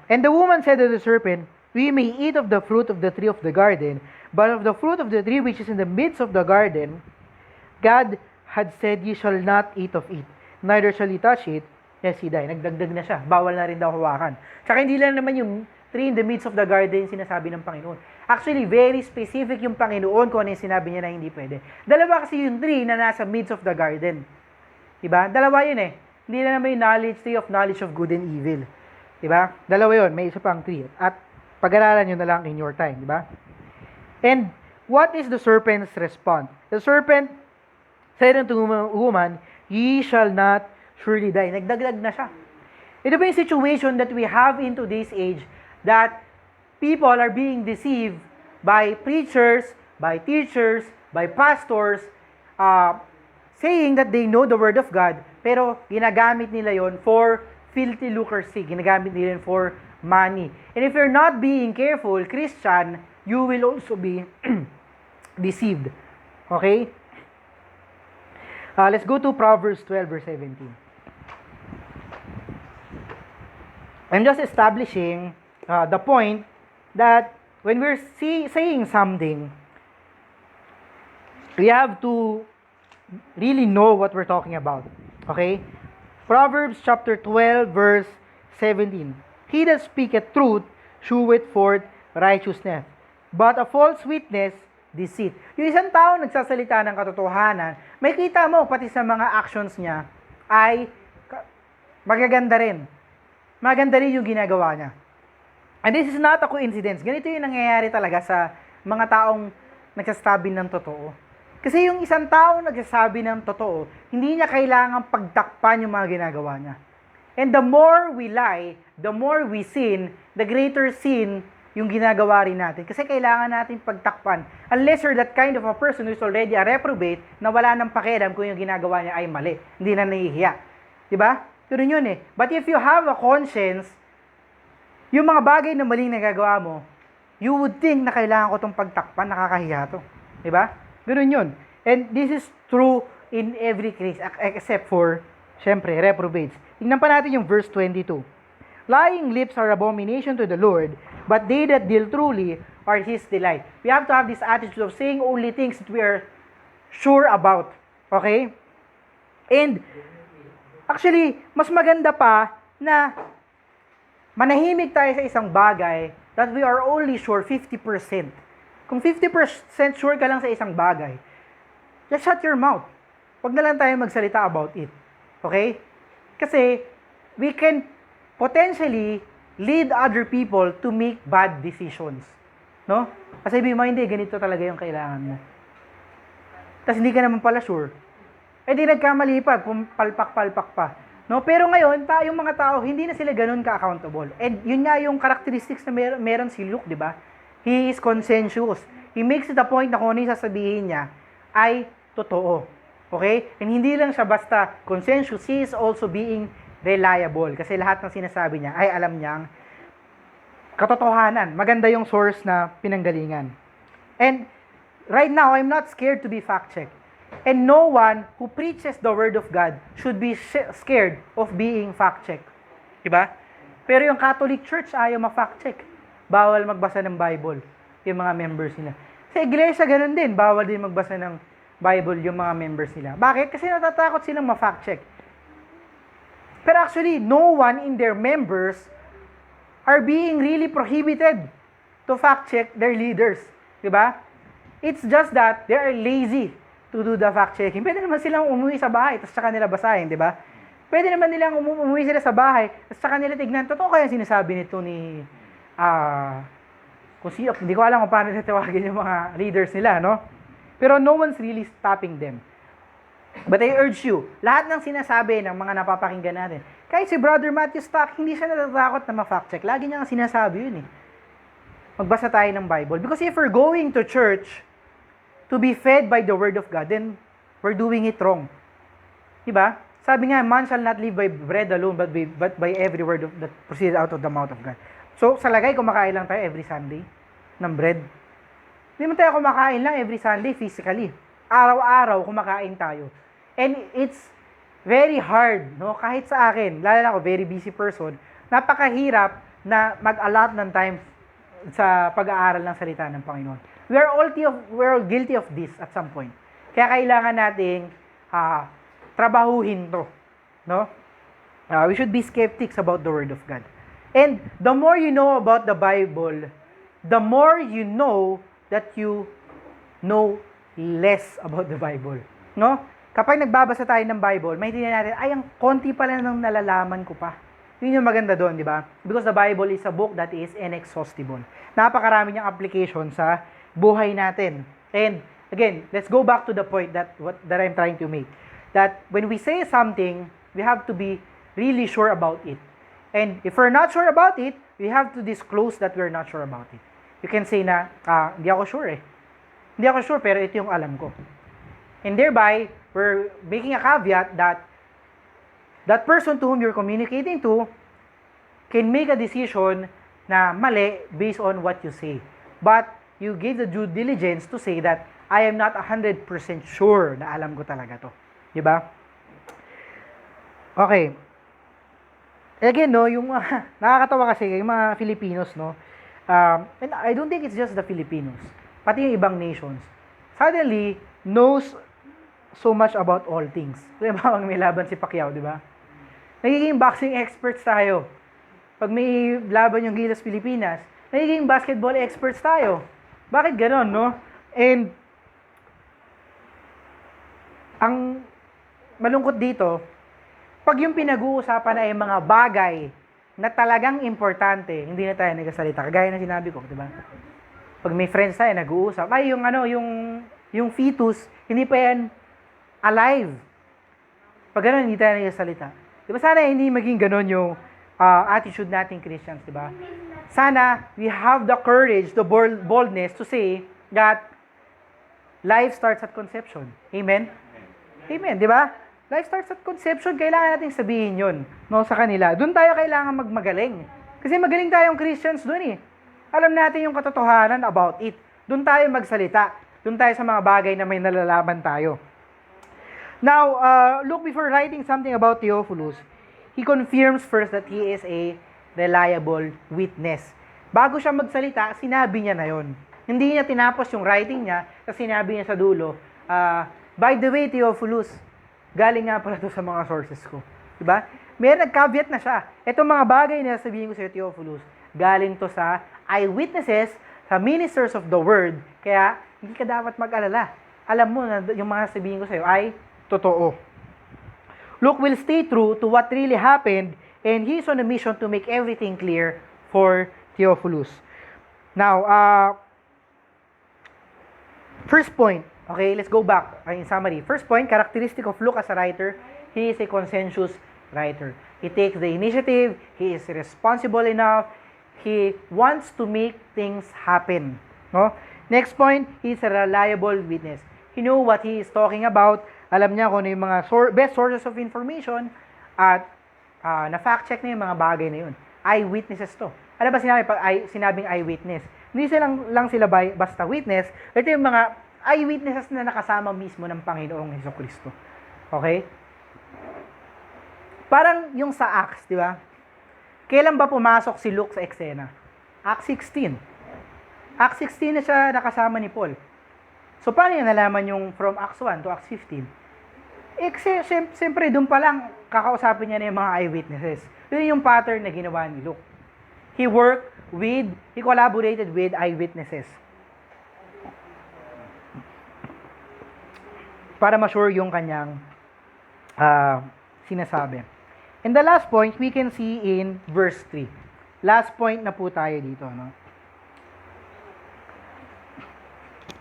And the woman said to the serpent, we may eat of the fruit of the tree of the garden, but of the fruit of the tree which is in the midst of the garden, God had said, ye shall not eat of it, neither shall ye touch it, lest ye die. Nagdagdag na siya. Bawal na rin daw hawakan. Tsaka hindi lang naman yung tree in the midst of the garden sinasabi ng Panginoon. Actually, very specific yung Panginoon kung ano yung sinabi niya na hindi pwede. Dalawa kasi yung tree na nasa midst of the garden. Diba? Dalawa yun eh. Hindi na naman yung tree of knowledge of good and evil. Diba? Dalawa yun. May isa pang tree. At pag-aralan nyo na lang in your time. Diba? And what is the serpent's response? The serpent said unto woman, ye shall not surely die. Nagdagdag na siya. Ito ba yung situation that we have in today's age that people are being deceived by preachers, by teachers, by pastors, saying that they know the Word of God, pero ginagamit nila yon for filthy lucre's sake. Ginagamit nila yon for money. And if you're not being careful, Christian, you will also be deceived. Okay? Let's go to Proverbs 12, verse 17. I'm just establishing the point that when we're saying something, we have to really know what we're talking about. Okay? Proverbs chapter 12, verse 17. He that speaketh truth sheweth forth righteousness, but a false witness deceit. Yung isang tao nagsasalita ng katotohanan, may kita mo pati sa mga actions niya ay magaganda rin. Maganda rin yung ginagawa niya. And this is not a coincidence. Ganito yung nangyayari talaga sa mga taong nagsasabi ng totoo. Kasi yung isang taong nagsasabi ng totoo, hindi niya kailangang pagtakpan yung mga ginagawa niya. And the more we lie, the more we sin, the greater sin yung ginagawa rin natin. Kasi kailangan natin pagtakpan. Unless you're that kind of a person who's already a reprobate na wala nang pakialam kung yung ginagawa niya ay mali. Hindi na nahihiya. Diba? Yun yun eh. But if you have a conscience, yung mga bagay na maling nagagawa mo, you would think na kailangan ko itong pagtakpan, nakakahiya to. Diba? Ganun yun. And this is true in every case, except for, syempre, reprobates. Tingnan pa natin yung verse 22. Lying lips are abomination to the Lord, but they that deal truly are His delight. We have to have this attitude of saying only things that we are sure about. Okay? And, actually, mas maganda pa na manahimik tayo sa isang bagay that we are only sure 50%. Kung 50% sure ka lang sa isang bagay, just shut your mouth. Huwag na lang tayo magsalita about it. Okay? Kasi, we can potentially lead other people to make bad decisions. No? Kasi sabihin mo, hindi, ganito talaga yung kailangan mo. Tapos hindi ka naman pala sure. Eh di nagkamali pa, palpak-palpak pa. No? Pero ngayon, yung mga tao, hindi na sila ganun ka-accountable. And yun nga yung characteristics na meron si Luke, di ba? He is conscientious. He makes it a point na kung ano yung sasabihin niya ay totoo. Okay? And hindi lang siya basta conscientious, he is also being reliable. Kasi lahat ng sinasabi niya ay alam niyang katotohanan. Maganda yung source na pinanggalingan. And right now, I'm not scared to be fact-checked. And no one who preaches the Word of God should be scared of being fact-checked. Diba? Pero yung Catholic Church ayaw ma-fact-check. Bawal magbasa ng Bible yung mga members nila. Sa iglesia, ganun din. Bawal din magbasa ng Bible yung mga members nila. Bakit? Kasi natatakot silang ma-fact-check. Pero actually, no one in their members are being really prohibited to fact-check their leaders. Diba? It's just that they are lazy to do the fact-checking. Pwede naman silang umuwi sa bahay, tapos saka nila basahin, diba? Pwede naman nilang umuwi sila sa bahay, tapos saka nila tignan, totoo kaya sinasabi nito ni, kung sino, hindi ko alam kung paano tawagin yung mga leaders nila, no? Pero no one's really stopping them. But I urge you, lahat ng sinasabi ng mga napapakinggan natin, kahit si Brother Matthew Stock, hindi siya natatakot na ma-fact-check. Lagi niya ang sinasabi yun eh. Magbasa tayo ng Bible. Because if we're going to church to be fed by the Word of God, then we're doing it wrong. Diba? Sabi nga, man shall not live by bread alone, but by every word that proceeded out of the mouth of God. So, sa lagay, kumakain lang tayo every Sunday ng bread. Hindi naman tayo kumakain lang every Sunday physically. Araw-araw kumakain tayo. And it's very hard, no? Kahit sa akin, lalo na ako, very busy person, napakahirap na mag-allot ng time sa pag-aaral ng salita ng Panginoon. We're all guilty of this at some point. Kaya kailangan nating trabahuhin to, no? We should be skeptics about the Word of God. And the more you know about the Bible, the more you know that you know less about the Bible. No? Kapag nagbabasa tayo ng Bible, may tingnan natin, ay, ang konti pala nang nalalaman ko pa. Yun yung maganda doon, di ba? Because the Bible is a book that is inexhaustible. Napakarami niyang application sa buhay natin. And again, let's go back to the point that I'm trying to make. That when we say something, we have to be really sure about it. And if we're not sure about it, we have to disclose that we're not sure about it. You can say na, hindi ako sure eh. Hindi ako sure, pero ito yung alam ko. And thereby, we're making a caveat that that person to whom you're communicating to can make a decision na mali based on what you say. But you give the due diligence to say that I am not 100% sure na alam ko talaga to. Diba? Okay. Again, no, yung nakakatawa kasi yung mga Filipinos, no, and I don't think it's just the Filipinos, pati yung ibang nations, suddenly knows so much about all things. Kaya ba may laban si Pacquiao, di ba? Nagiging boxing experts tayo. Pag may laban yung Gilas Pilipinas, nagiging basketball experts tayo. Bakit ganon, no? And ang malungkot dito, pag yung pinag-uusapan ay mga bagay na talagang importante, hindi na tayo nagsasalita. Kagaya ng sinabi ko, di ba? Pag may friends tayo, nag-uusap, ay, yung fetus, hindi pa yan alive. Pag gano'n, hindi tayo nagsasalita. Di ba sana hindi maging gano'n yung attitude nating Christians, di ba? Sana we have the courage, the boldness to say that life starts at conception. Amen? Amen, di ba? Life starts at conception, kailangan natin sabihin yun, no, sa kanila. Doon tayo kailangan magmagaling. Kasi magaling tayong Christians doon eh. Alam natin yung katotohanan about it. Doon tayo magsalita. Doon tayo sa mga bagay na may nalalaman tayo. Now, look, before writing something about Theophilus, he confirms first that he is a reliable witness. Bago siya magsalita, sinabi niya na yon. Hindi niya tinapos yung writing niya, kasi sinabi niya sa dulo, by the way, Theophilus, galing nga pala to sa mga sources ko. Diba? May nag-caveat na siya. Itong mga bagay na sabihin ko sa Theophilus, galing to sa eyewitnesses, sa ministers of the word. Kaya, hindi ka dapat mag-alala. Alam mo na yung mga sabihin ko sa iyo ay totoo. Luke will stay true to what really happened, and he's on a mission to make everything clear for Theophilus. Now, first point, okay, let's go back in summary. First point, characteristic of Luke as a writer, he is a conscientious writer. He takes the initiative, he is responsible enough, he wants to make things happen. No? Next point, he is a reliable witness. He knows what he is talking about, alam niya kung ano yung mga best sources of information, at na-fact check na yung mga bagay na yun. Eyewitnesses to. Ano ba sinabing eyewitness? Hindi lang sila basta witness, ito yung mga eyewitnesses na nakasama mismo ng Panginoong Hesukristo. Okay? Parang yung sa Acts, di ba? Kailan ba pumasok si Luke sa eksena? Acts 16. Acts 16 na siya nakasama ni Paul. So, paano yung nalaman yung from Acts 1 to Acts 15? Siyempre, doon pa lang, kakausapin niya na yung mga eyewitnesses. Yun yung pattern na ginawa ni Luke. He collaborated with eyewitnesses. Para ma-sure yung kanyang sinasabi. And the last point, we can see in verse 3. Last point na po tayo dito. No?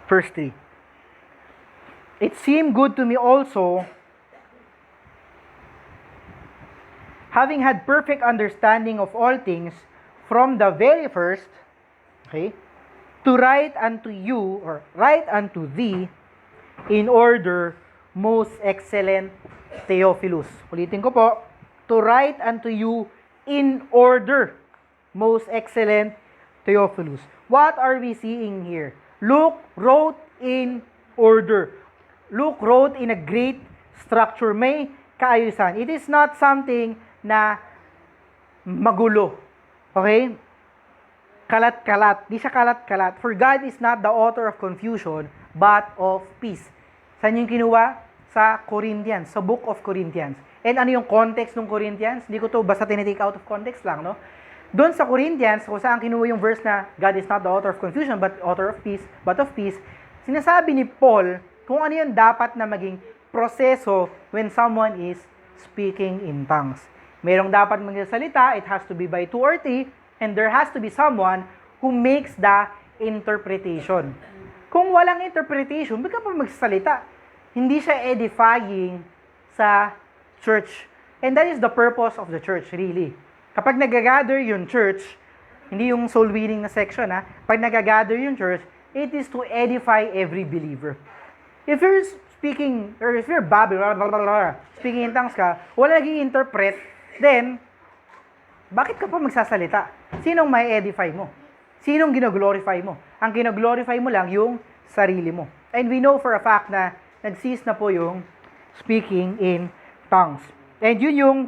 Verse 3. It seemed good to me also, having had perfect understanding of all things from the very first, okay, to write unto you, or write unto thee, in order, most excellent Theophilus. Ulitin ko po, to write unto you in order, most excellent Theophilus. What are we seeing here? Luke wrote in order. Luke wrote in a great structure. May kaayusan. It is not something na magulo. Okay? Kalat-kalat. Di siya kalat-kalat. For God is not the author of confusion, but of peace. Saan yung kinuha? Sa Corinthians, sa Book of Corinthians. And ano yung context ng Corinthians? Hindi ko to basta tinitake out of context lang, no? Doon sa Corinthians, kung saan kinuha yung verse na God is not the author of confusion, but author of peace, sinasabi ni Paul kung ano yung dapat na maging proseso when someone is speaking in tongues. Merong dapat magsalita, it has to be by 2 or 3, and there has to be someone who makes the interpretation. Kung walang interpretation, ba't ka pa magsalita? Hindi siya edifying sa church. And that is the purpose of the church, really. Kapag nagagather yung church, hindi yung soul winning na section, ha? Pag nagagather yung church, it is to edify every believer. If you're speaking, or if you're babbling, speaking in tongues ka, wala naging interpret, then, bakit ka pa magsasalita? Sinong may edify mo? Sinong gino-glorify mo? Ang gino-glorify mo lang yung sarili mo. And we know for a fact na nag-cease na po yung speaking in tongues. And yun yung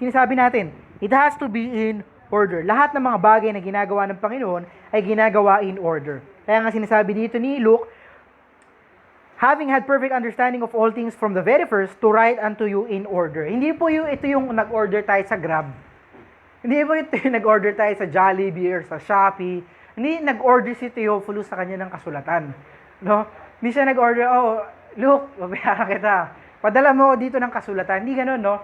sinasabi natin, it has to be in order. Lahat ng mga bagay na ginagawa ng Panginoon ay ginagawa in order. Kaya nga sinasabi dito ni Luke, having had perfect understanding of all things from the very first, to write unto you in order. Hindi po ito yung nag-order tayo sa Grab. Hindi po ito yung nag-order tayo sa Jollibee or sa Shopee. Hindi nag-order si Teofilo sa kanya ng kasulatan. No? Hindi siya nag-order, Luke, babayaran kita. Padala mo dito ng kasulatan. Hindi ganun, no?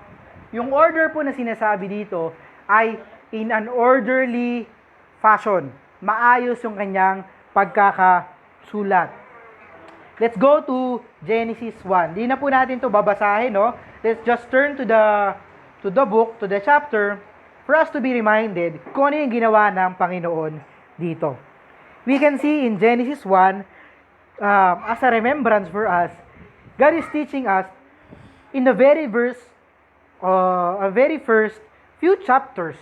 Yung order po na sinasabi dito ay in an orderly fashion. Maayos yung kanyang pagkakasulat. Let's go to Genesis 1. Di na po natin to babasahin, no? Let's just turn to the book, to the chapter, for us to be reminded kung ano yung ginawa ng Panginoon dito. We can see in Genesis 1, as a remembrance for us, God is teaching us in the very first few chapters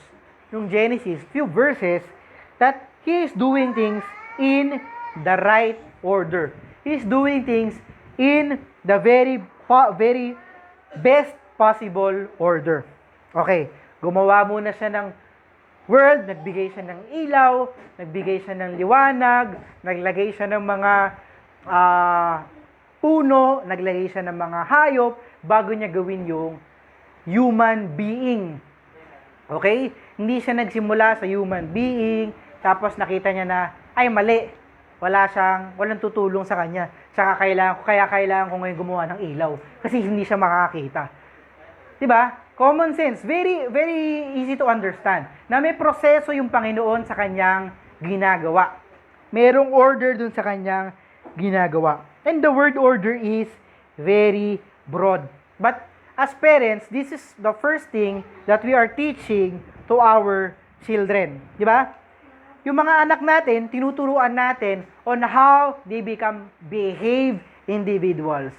ng Genesis, few verses, that He is doing things in the right order. He is doing things in the very best possible order. Okay, gumawa muna siya ng world, nagbigay siya ng ilaw, nagbigay siya ng liwanag, naglagay siya ng mga puno, naglagay siya ng mga hayop, bago niya gawin yung human being. Okay? Hindi siya nagsimula sa human being, tapos nakita niya na, ay mali, walang tutulong sa kanya. Kaya kailangan ko ngayon gumawa ng ilaw. Kasi hindi siya makakita. Diba? Common sense. Very, very easy to understand. Na may proseso yung Panginoon sa kanyang ginagawa. Merong order dun sa kanyang ginagawa. And the word order is very broad. But as parents, this is the first thing that we are teaching to our children. Di ba? Yung mga anak natin, tinuturuan natin on how they behave individuals.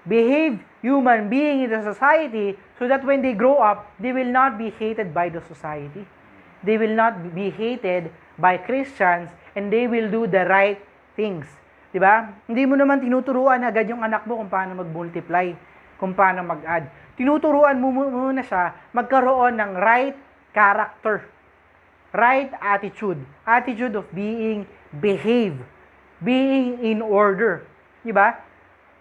Behave human being in the society so that when they grow up, they will not be hated by the society. They will not be hated by Christians and they will do the right things. Diba? Hindi mo naman tinuturuan agad yung anak mo kung paano mag-multiply, kung paano mag-add. Tinuturuan mo muna siya magkaroon ng right character, right attitude of behave, being in order. Diba?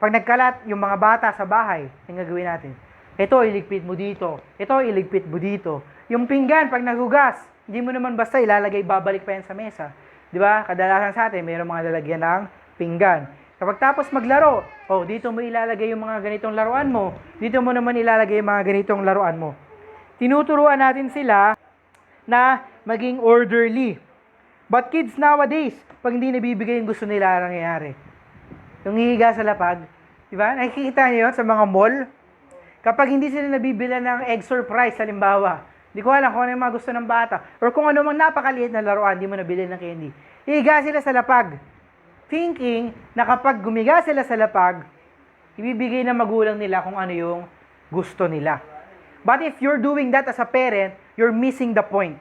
Pag nagkalat yung mga bata sa bahay, yung gagawin natin, ito iligpit mo dito, ito iligpit mo dito. Yung pinggan, pag nagugas, hindi mo naman basta ilalagay, babalik pa yan sa mesa. Diba? Kadalasan sa atin, mayroong mga lalagyan ng pinggan. Kapag tapos maglaro, dito mo ilalagay yung mga ganitong laruan mo. Dito mo naman ilalagay yung mga ganitong laruan mo. Tinuturuan natin sila na maging orderly. But kids nowadays, pag hindi nabibigay yung gusto nila, nangyayari. Yung hihiga sa lapag, di ba? Nakikita niyo yun sa mga mall. Kapag hindi sila nabibila ng egg surprise, halimbawa, di ko alam kung ano yung mga gusto ng bata, or kung ano mang napakaliit na laruan, di mo nabili ng candy. Hihiga sila sa lapag. Thinking na kapag gumiga sila sa lapag, ibibigay ng magulang nila kung ano yung gusto nila. But if you're doing that as a parent, you're missing the point.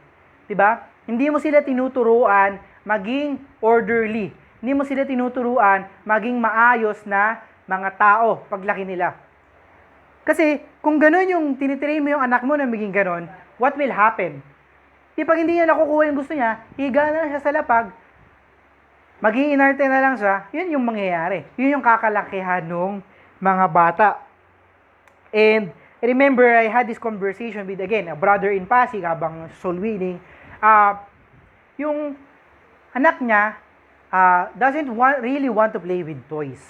Diba? Hindi mo sila tinuturuan maging orderly. Hindi mo sila tinuturuan maging maayos na mga tao paglaki nila. Kasi kung gano'n yung tinitrain mo yung anak mo na maging gano'n, what will happen? Pag hindi niya nakukuha yung gusto niya, higa na lang siya sa lapag, mag-iinarte na lang siya, yun yung mangyayari. Yun yung kakalakihan ng mga bata. And remember, I had this conversation with, again, a brother in Pasig habang soul winning. Yung anak niya doesn't really want to play with toys.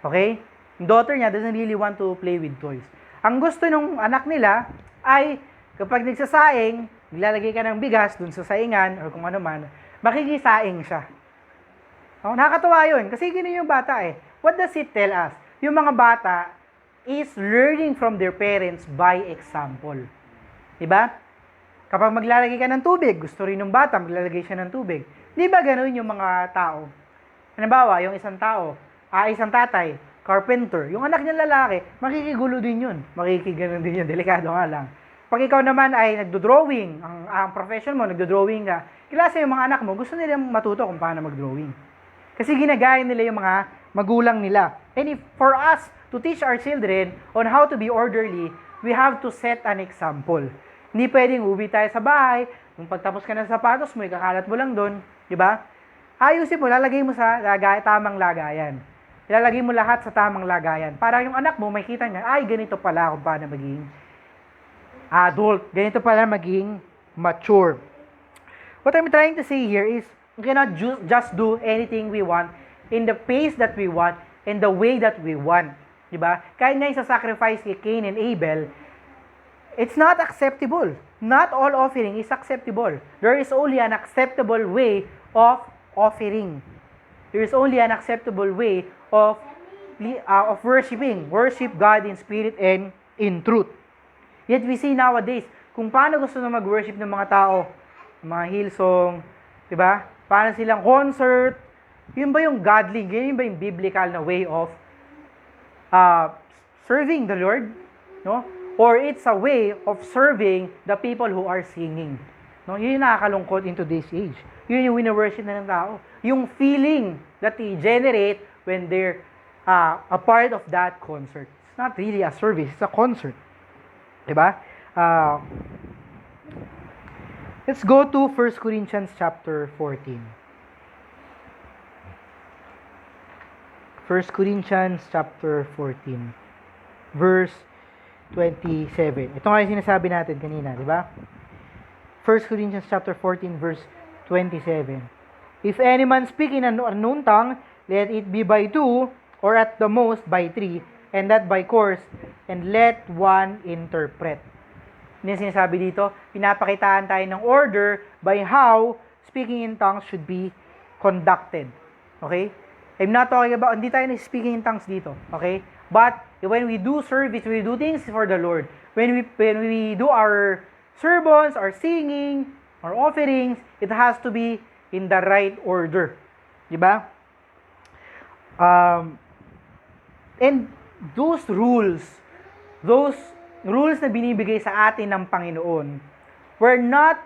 Okay? Yung daughter niya doesn't really want to play with toys. Ang gusto ng anak nila ay kapag nagsasaing, nilalagay ka ng bigas dun sa saingan or kung ano man, makikisaing siya. Nakakatawa yun kasi ganun yung bata eh. What does it tell us? Yung mga bata is learning from their parents by example. Diba? Kapag maglalagay ka ng tubig, gusto rin ng bata maglalagay siya ng tubig. Di ba ganun yung mga tao? Halimbawa, yung isang tao, isang tatay, carpenter, yung anak niya lalaki, makikigulo din yun. Makikigano din yun, delikado nga lang. Pag ikaw naman ay nagdo-drawing, ang profession mo, nagdo-drawing ka, kilasa yung mga anak mo, gusto nila matuto kung paano mag-drawing. Kasi ginagaya nila yung mga magulang nila. And if for us to teach our children on how to be orderly, we have to set an example. Hindi pwedeng uwi tayo sa bahay, kung pagtapos ka ng sapatos mo, ikakalat mo lang doon, di ba? Ayusin mo, lalagay mo sa tamang lagayan. Ilalagay mo lahat sa tamang lagayan. Para yung anak mo, makita niya, ay, ganito pala kung paano maging adult. Ganito pala maging mature. What I'm trying to say here is, we cannot just do anything we want in the pace that we want and the way that we want. Diba? Kahit nga sa sacrifice kay Cain and Abel, it's not acceptable. Not all offering is acceptable. There is only an acceptable way of offering. There is only an acceptable way of worshiping. Worship God in spirit and in truth. Yet we see nowadays, kung paano gusto na mag-worship ng mga tao, mga Hillsong, diba? Paano silang concert, yun ba yung godly, yun ba yung biblical na way of serving the Lord? No? Or it's a way of serving the people who are singing. No? Yun yung nakakalungkot in today's age. Yun yung wina-worship na ng tao. Yung feeling that they generate when they're a part of that concert. It's not really a service, it's a concert. Diba? Let's go to 1 Corinthians chapter 14. 1 Corinthians chapter 14, verse 27. Ito nga yung sinasabi natin kanina, di ba? 1 Corinthians chapter 14, verse 27. If any man speak in an unknown tongue, let it be by two, or at the most by three, and that by course, and let one interpret. Yung sinasabi dito, pinapakitaan tayo ng order by how speaking in tongues should be conducted. Okay? I'm not talking about, hindi tayo speaking in tongues dito. Okay? But when we do service, we do things for the Lord. When we do our sermons, our singing, our offerings, it has to be in the right order. Diba? And those rules na binibigay sa atin ng Panginoon were not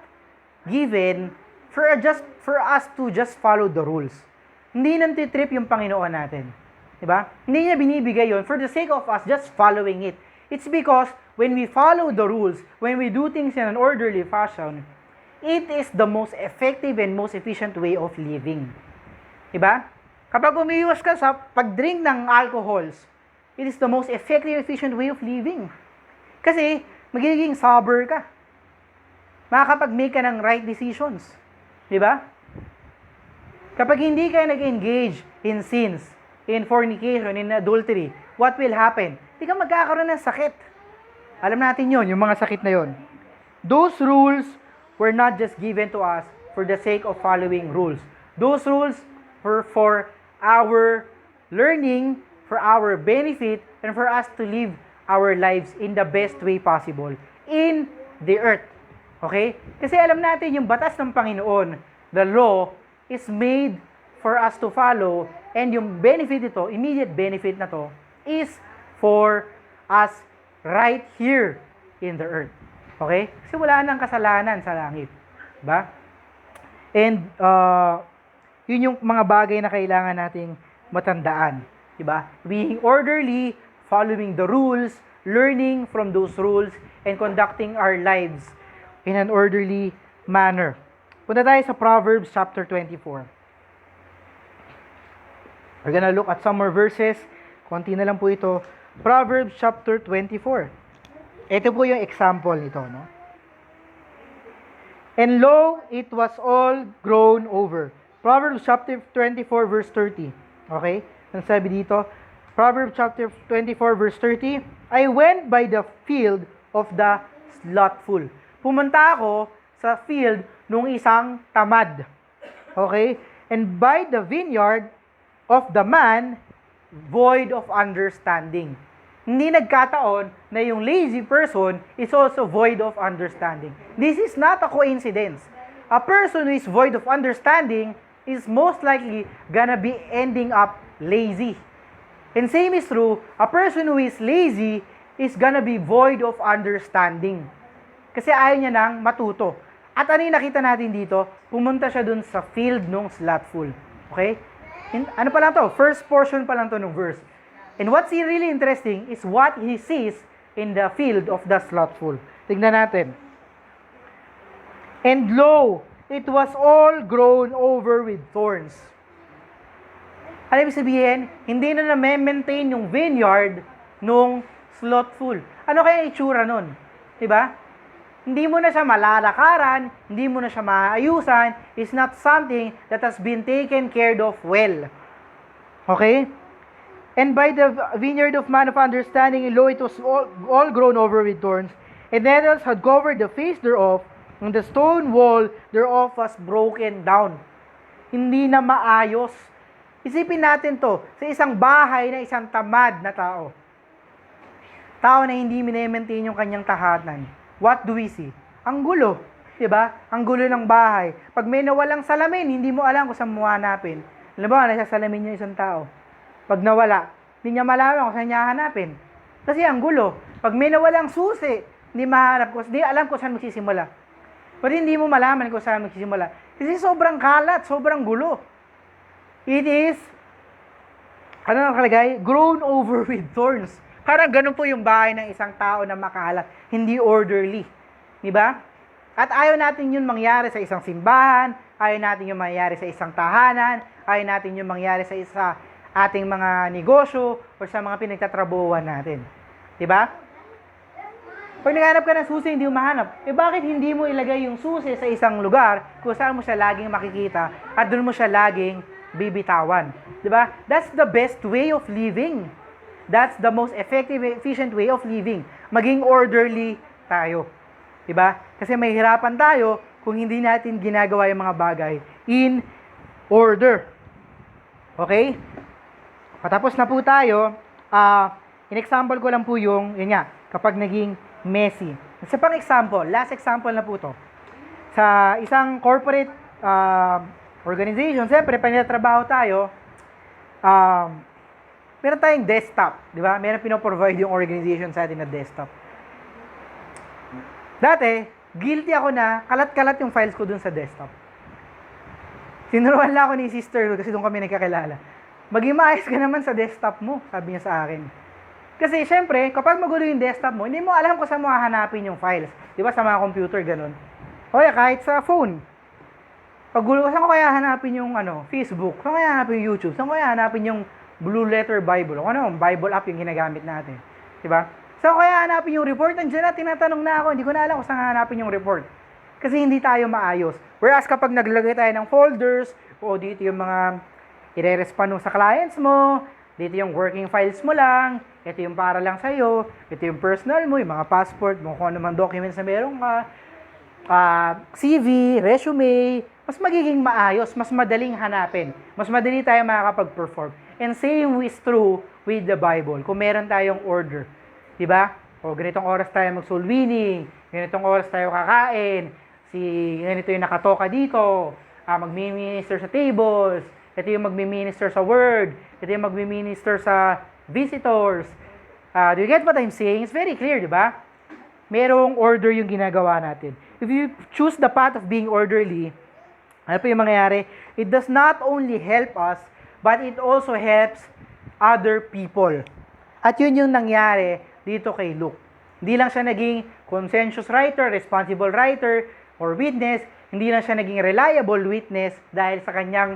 given for us to just follow the rules. Hindi nantitrip yung Panginoon natin. Diba? Hindi niya binibigay yon for the sake of us just following it. It's because when we follow the rules, when we do things in an orderly fashion, it is the most effective and most efficient way of living. Diba? Kapag umiiwas ka sa pag-drink ng alcohols, it is the most effective, efficient way of living. Kasi, magiging sober ka. Makakapag-make ka ng right decisions. Diba? Kapag hindi ka nag-engage in sins, in fornication, in adultery, what will happen? Hindi ka magkakaroon ng sakit. Alam natin yon, yung mga sakit na yon. Those rules were not just given to us for the sake of following rules. Those rules were for our learning, for our benefit, and for us to live our lives in the best way possible in the earth. Okay? Kasi alam natin yung batas ng Panginoon, the law, is made for us to follow, and yung benefit ito, immediate benefit na to, is for us right here in the earth. Okay? Kasi wala nang kasalanan sa langit. Diba? And Yun yung mga bagay na kailangan nating matandaan. Diba? Being orderly, following the rules, learning from those rules, and conducting our lives in an orderly manner. Punta tayo sa Proverbs chapter 24. We're gonna look at some more verses. Konti na lang po ito. Proverbs chapter 24. Ito po yung example nito, no? And lo, it was all grown over. Proverbs chapter 24 verse 30. Okay? Ang sabi dito, Proverbs chapter 24 verse 30, I went by the field of the slothful. Pumunta ako sa field nung isang tamad. Okay? And by the vineyard of the man void of understanding. Hindi nagkataon na yung lazy person is also void of understanding. This is not a coincidence. A person who is void of understanding is most likely gonna be ending up lazy. And same is true, a person who is lazy is gonna be void of understanding. Kasi ayaw niya nang matuto. At ano yung nakita natin dito? Pumunta siya dun sa field nung slothful. Okay? And ano pa lang to? First portion pa lang to ng verse. And what's really interesting is what he sees in the field of the slothful. Tignan natin. And lo, it was all grown over with thorns. Ano ibig sabihin? Hindi na na-maintain yung vineyard nung slothful. Ano kaya itsura nun? Diba? Hindi mo na siya malalakaran, hindi mo na siya maayusan. It's not something that has been taken care of well. Okay? And by the vineyard of man of understanding, lo, it was all grown over with thorns, and nettles had covered the face thereof, and the stone wall thereof was broken down. Hindi na maayos. Isipin natin to, sa isang bahay na isang tamad na tao. Tao na hindi minemaintain yung kanyang tahanan. What do we see? Ang gulo. Diba? Ang gulo ng bahay. Pag may nawalang salamin, hindi mo alam kung saan mo hanapin. Alam ba, nasa salamin yung isang tao. Pag nawala, hindi niya malaman kung saan niya hanapin. Kasi ang gulo. Pag may nawalang susi, hindi mahanap ko, hindi alam kung saan magsisimula. Pero hindi mo malaman kung saan magsisimula. Kasi sobrang kalat, sobrang gulo. It is, ano nakalagay? Grown over with thorns. Parang ganun po yung bahay ng isang tao na makalat. Hindi orderly. Diba? At ayaw natin yun mangyari sa isang simbahan, ayaw natin yung mangyari sa isang tahanan, ayaw natin yung mangyari sa ating mga negosyo o sa mga pinagtatrabuhan natin. Diba? Pag naghanap ka ng susi, hindi mo mahanap. Bakit hindi mo ilagay yung susi sa isang lugar kung saan mo siya laging makikita at doon mo siya laging bibitawan? Diba? That's the best way of living. That's the most effective, efficient way of living. Maging orderly tayo. Diba? Kasi may hirapan tayo kung hindi natin ginagawa yung mga bagay in order. Okay? Patapos na po tayo, in-example ko lang po yun nga, kapag naging messy. Sa pang example, last example na po to. Sa isang corporate organization, siyempre, pag nagtatrabaho tayo, meron tayong desktop, di ba? Meron pinoprovide yung organization sa atin na desktop. Dati, guilty ako na kalat-kalat yung files ko dun sa desktop. Sinuruan lang ako ni sister kasi doon kami nagkakilala. Maging maayos ka naman sa desktop mo, sabi niya sa akin. Kasi, syempre, kapag magulo yung desktop mo, hindi mo alam kung saan mo hahanapin yung files. Di ba, sa mga computer, ganun. O kahit sa phone. Pag gulo, saan ko kaya hanapin yung Facebook? Saan ko kaya hanapin yung YouTube? Saan ko kaya hanapin yung Blue Letter Bible? O Bible app yung ginagamit natin. Di ba? Saan ko kaya hanapin yung report? Nandiyan na, tinatanong na ako. Hindi ko na alam kung saan hanapin yung report. Kasi hindi tayo maayos. Whereas kapag naglagay tayo ng folders, o dito yung mga i-respond mo sa clients mo, dito yung working files mo lang, ito yung para lang sa'yo, ito yung personal mo, yung mga passport mo, kung ano mang documents na meron ka, CV, resume, mas magiging maayos, mas madaling hanapin, mas madali tayo makakapag-perform. And same is true with the Bible. Kung meron tayong order, di ba? O ganitong oras tayo mag-soul winning, ganitong oras tayo kakain, ganito yung nakatoka dito, mag-minister sa tables, ito yung magmi-minister sa word. Ito yung magmi-minister sa visitors. Do you get what I'm saying? It's very clear, di ba? Merong order yung ginagawa natin. If you choose the path of being orderly, Ano po yung mangyayari? It does not only help us, but it also helps other people. At yun yung nangyari dito kay Luke. Hindi lang siya naging conscientious writer, responsible writer, or witness. Hindi lang siya naging reliable witness dahil sa kanyang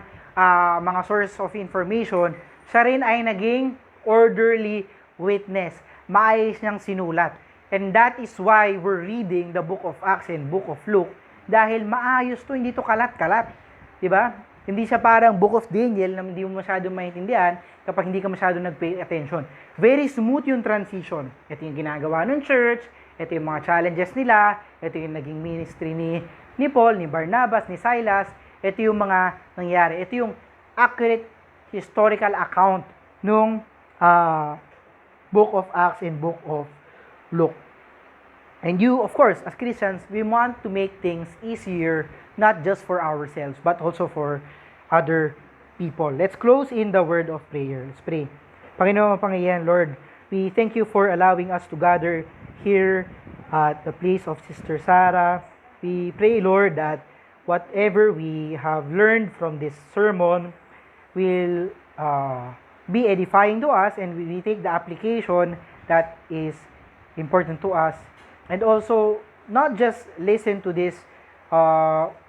mga source of information. Siya rin ay naging orderly witness. Maayos niyang sinulat. And that is why we're reading the book of Acts and book of Luke. Dahil maayos to, hindi to kalat-kalat. Diba? Hindi siya parang Book of Daniel na hindi mo masyadong maintindihan kapag hindi ka masyadong nag-pay attention. Very smooth yung transition. Ito yung ginagawa ng church, ito yung mga challenges nila, ito yung naging ministry ni Paul, ni Barnabas, ni Silas, ito yung mga nangyari. Ito yung accurate historical account nung Book of Acts and Book of Luke. And you, of course, as Christians, we want to make things easier, not just for ourselves, but also for other people. Let's close in the word of prayer. Let's pray. Panginoon, Panginoon, Lord, we thank you for allowing us to gather here at the place of Sister Sarah. We pray, Lord, that whatever we have learned from this sermon will be edifying to us, and we take the application that is important to us. And also, not just listen to this,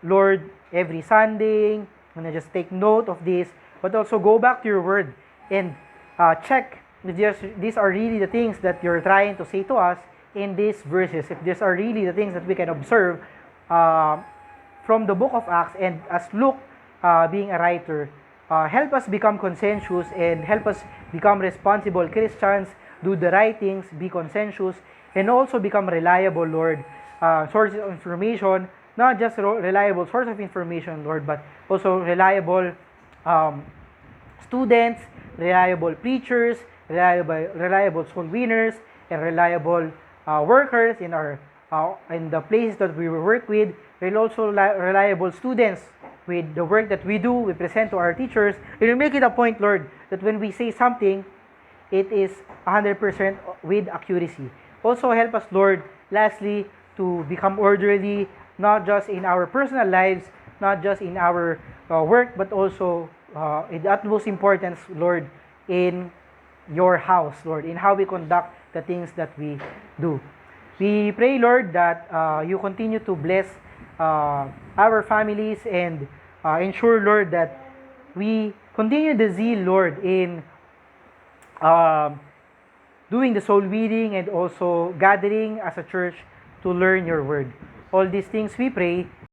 Lord, every Sunday, and just take note of this, but also go back to your word and check if these are really the things that you're trying to say to us in these verses, if these are really the things that we can observe from the book of Acts. And as Luke, being a writer, help us become conscientious and help us become responsible Christians, do the right things, be conscientious, and also become reliable, Lord, sources of information, not just reliable source of information, Lord, but also reliable students, reliable preachers, reliable soul winners, and reliable workers in the places that we work with, and also reliable students with the work that we do, we present to our teachers. And we make it a point, Lord, that when we say something, it is 100% with accuracy. Also help us, Lord, lastly, to become orderly, not just in our personal lives, not just in our work, but also in the utmost importance, Lord, in your house, Lord, in how we conduct the things that we do. We pray, Lord, that you continue to bless our families and ensure, Lord, that we continue the zeal, Lord, in doing the soul winning and also gathering as a church to learn your word. All these things we pray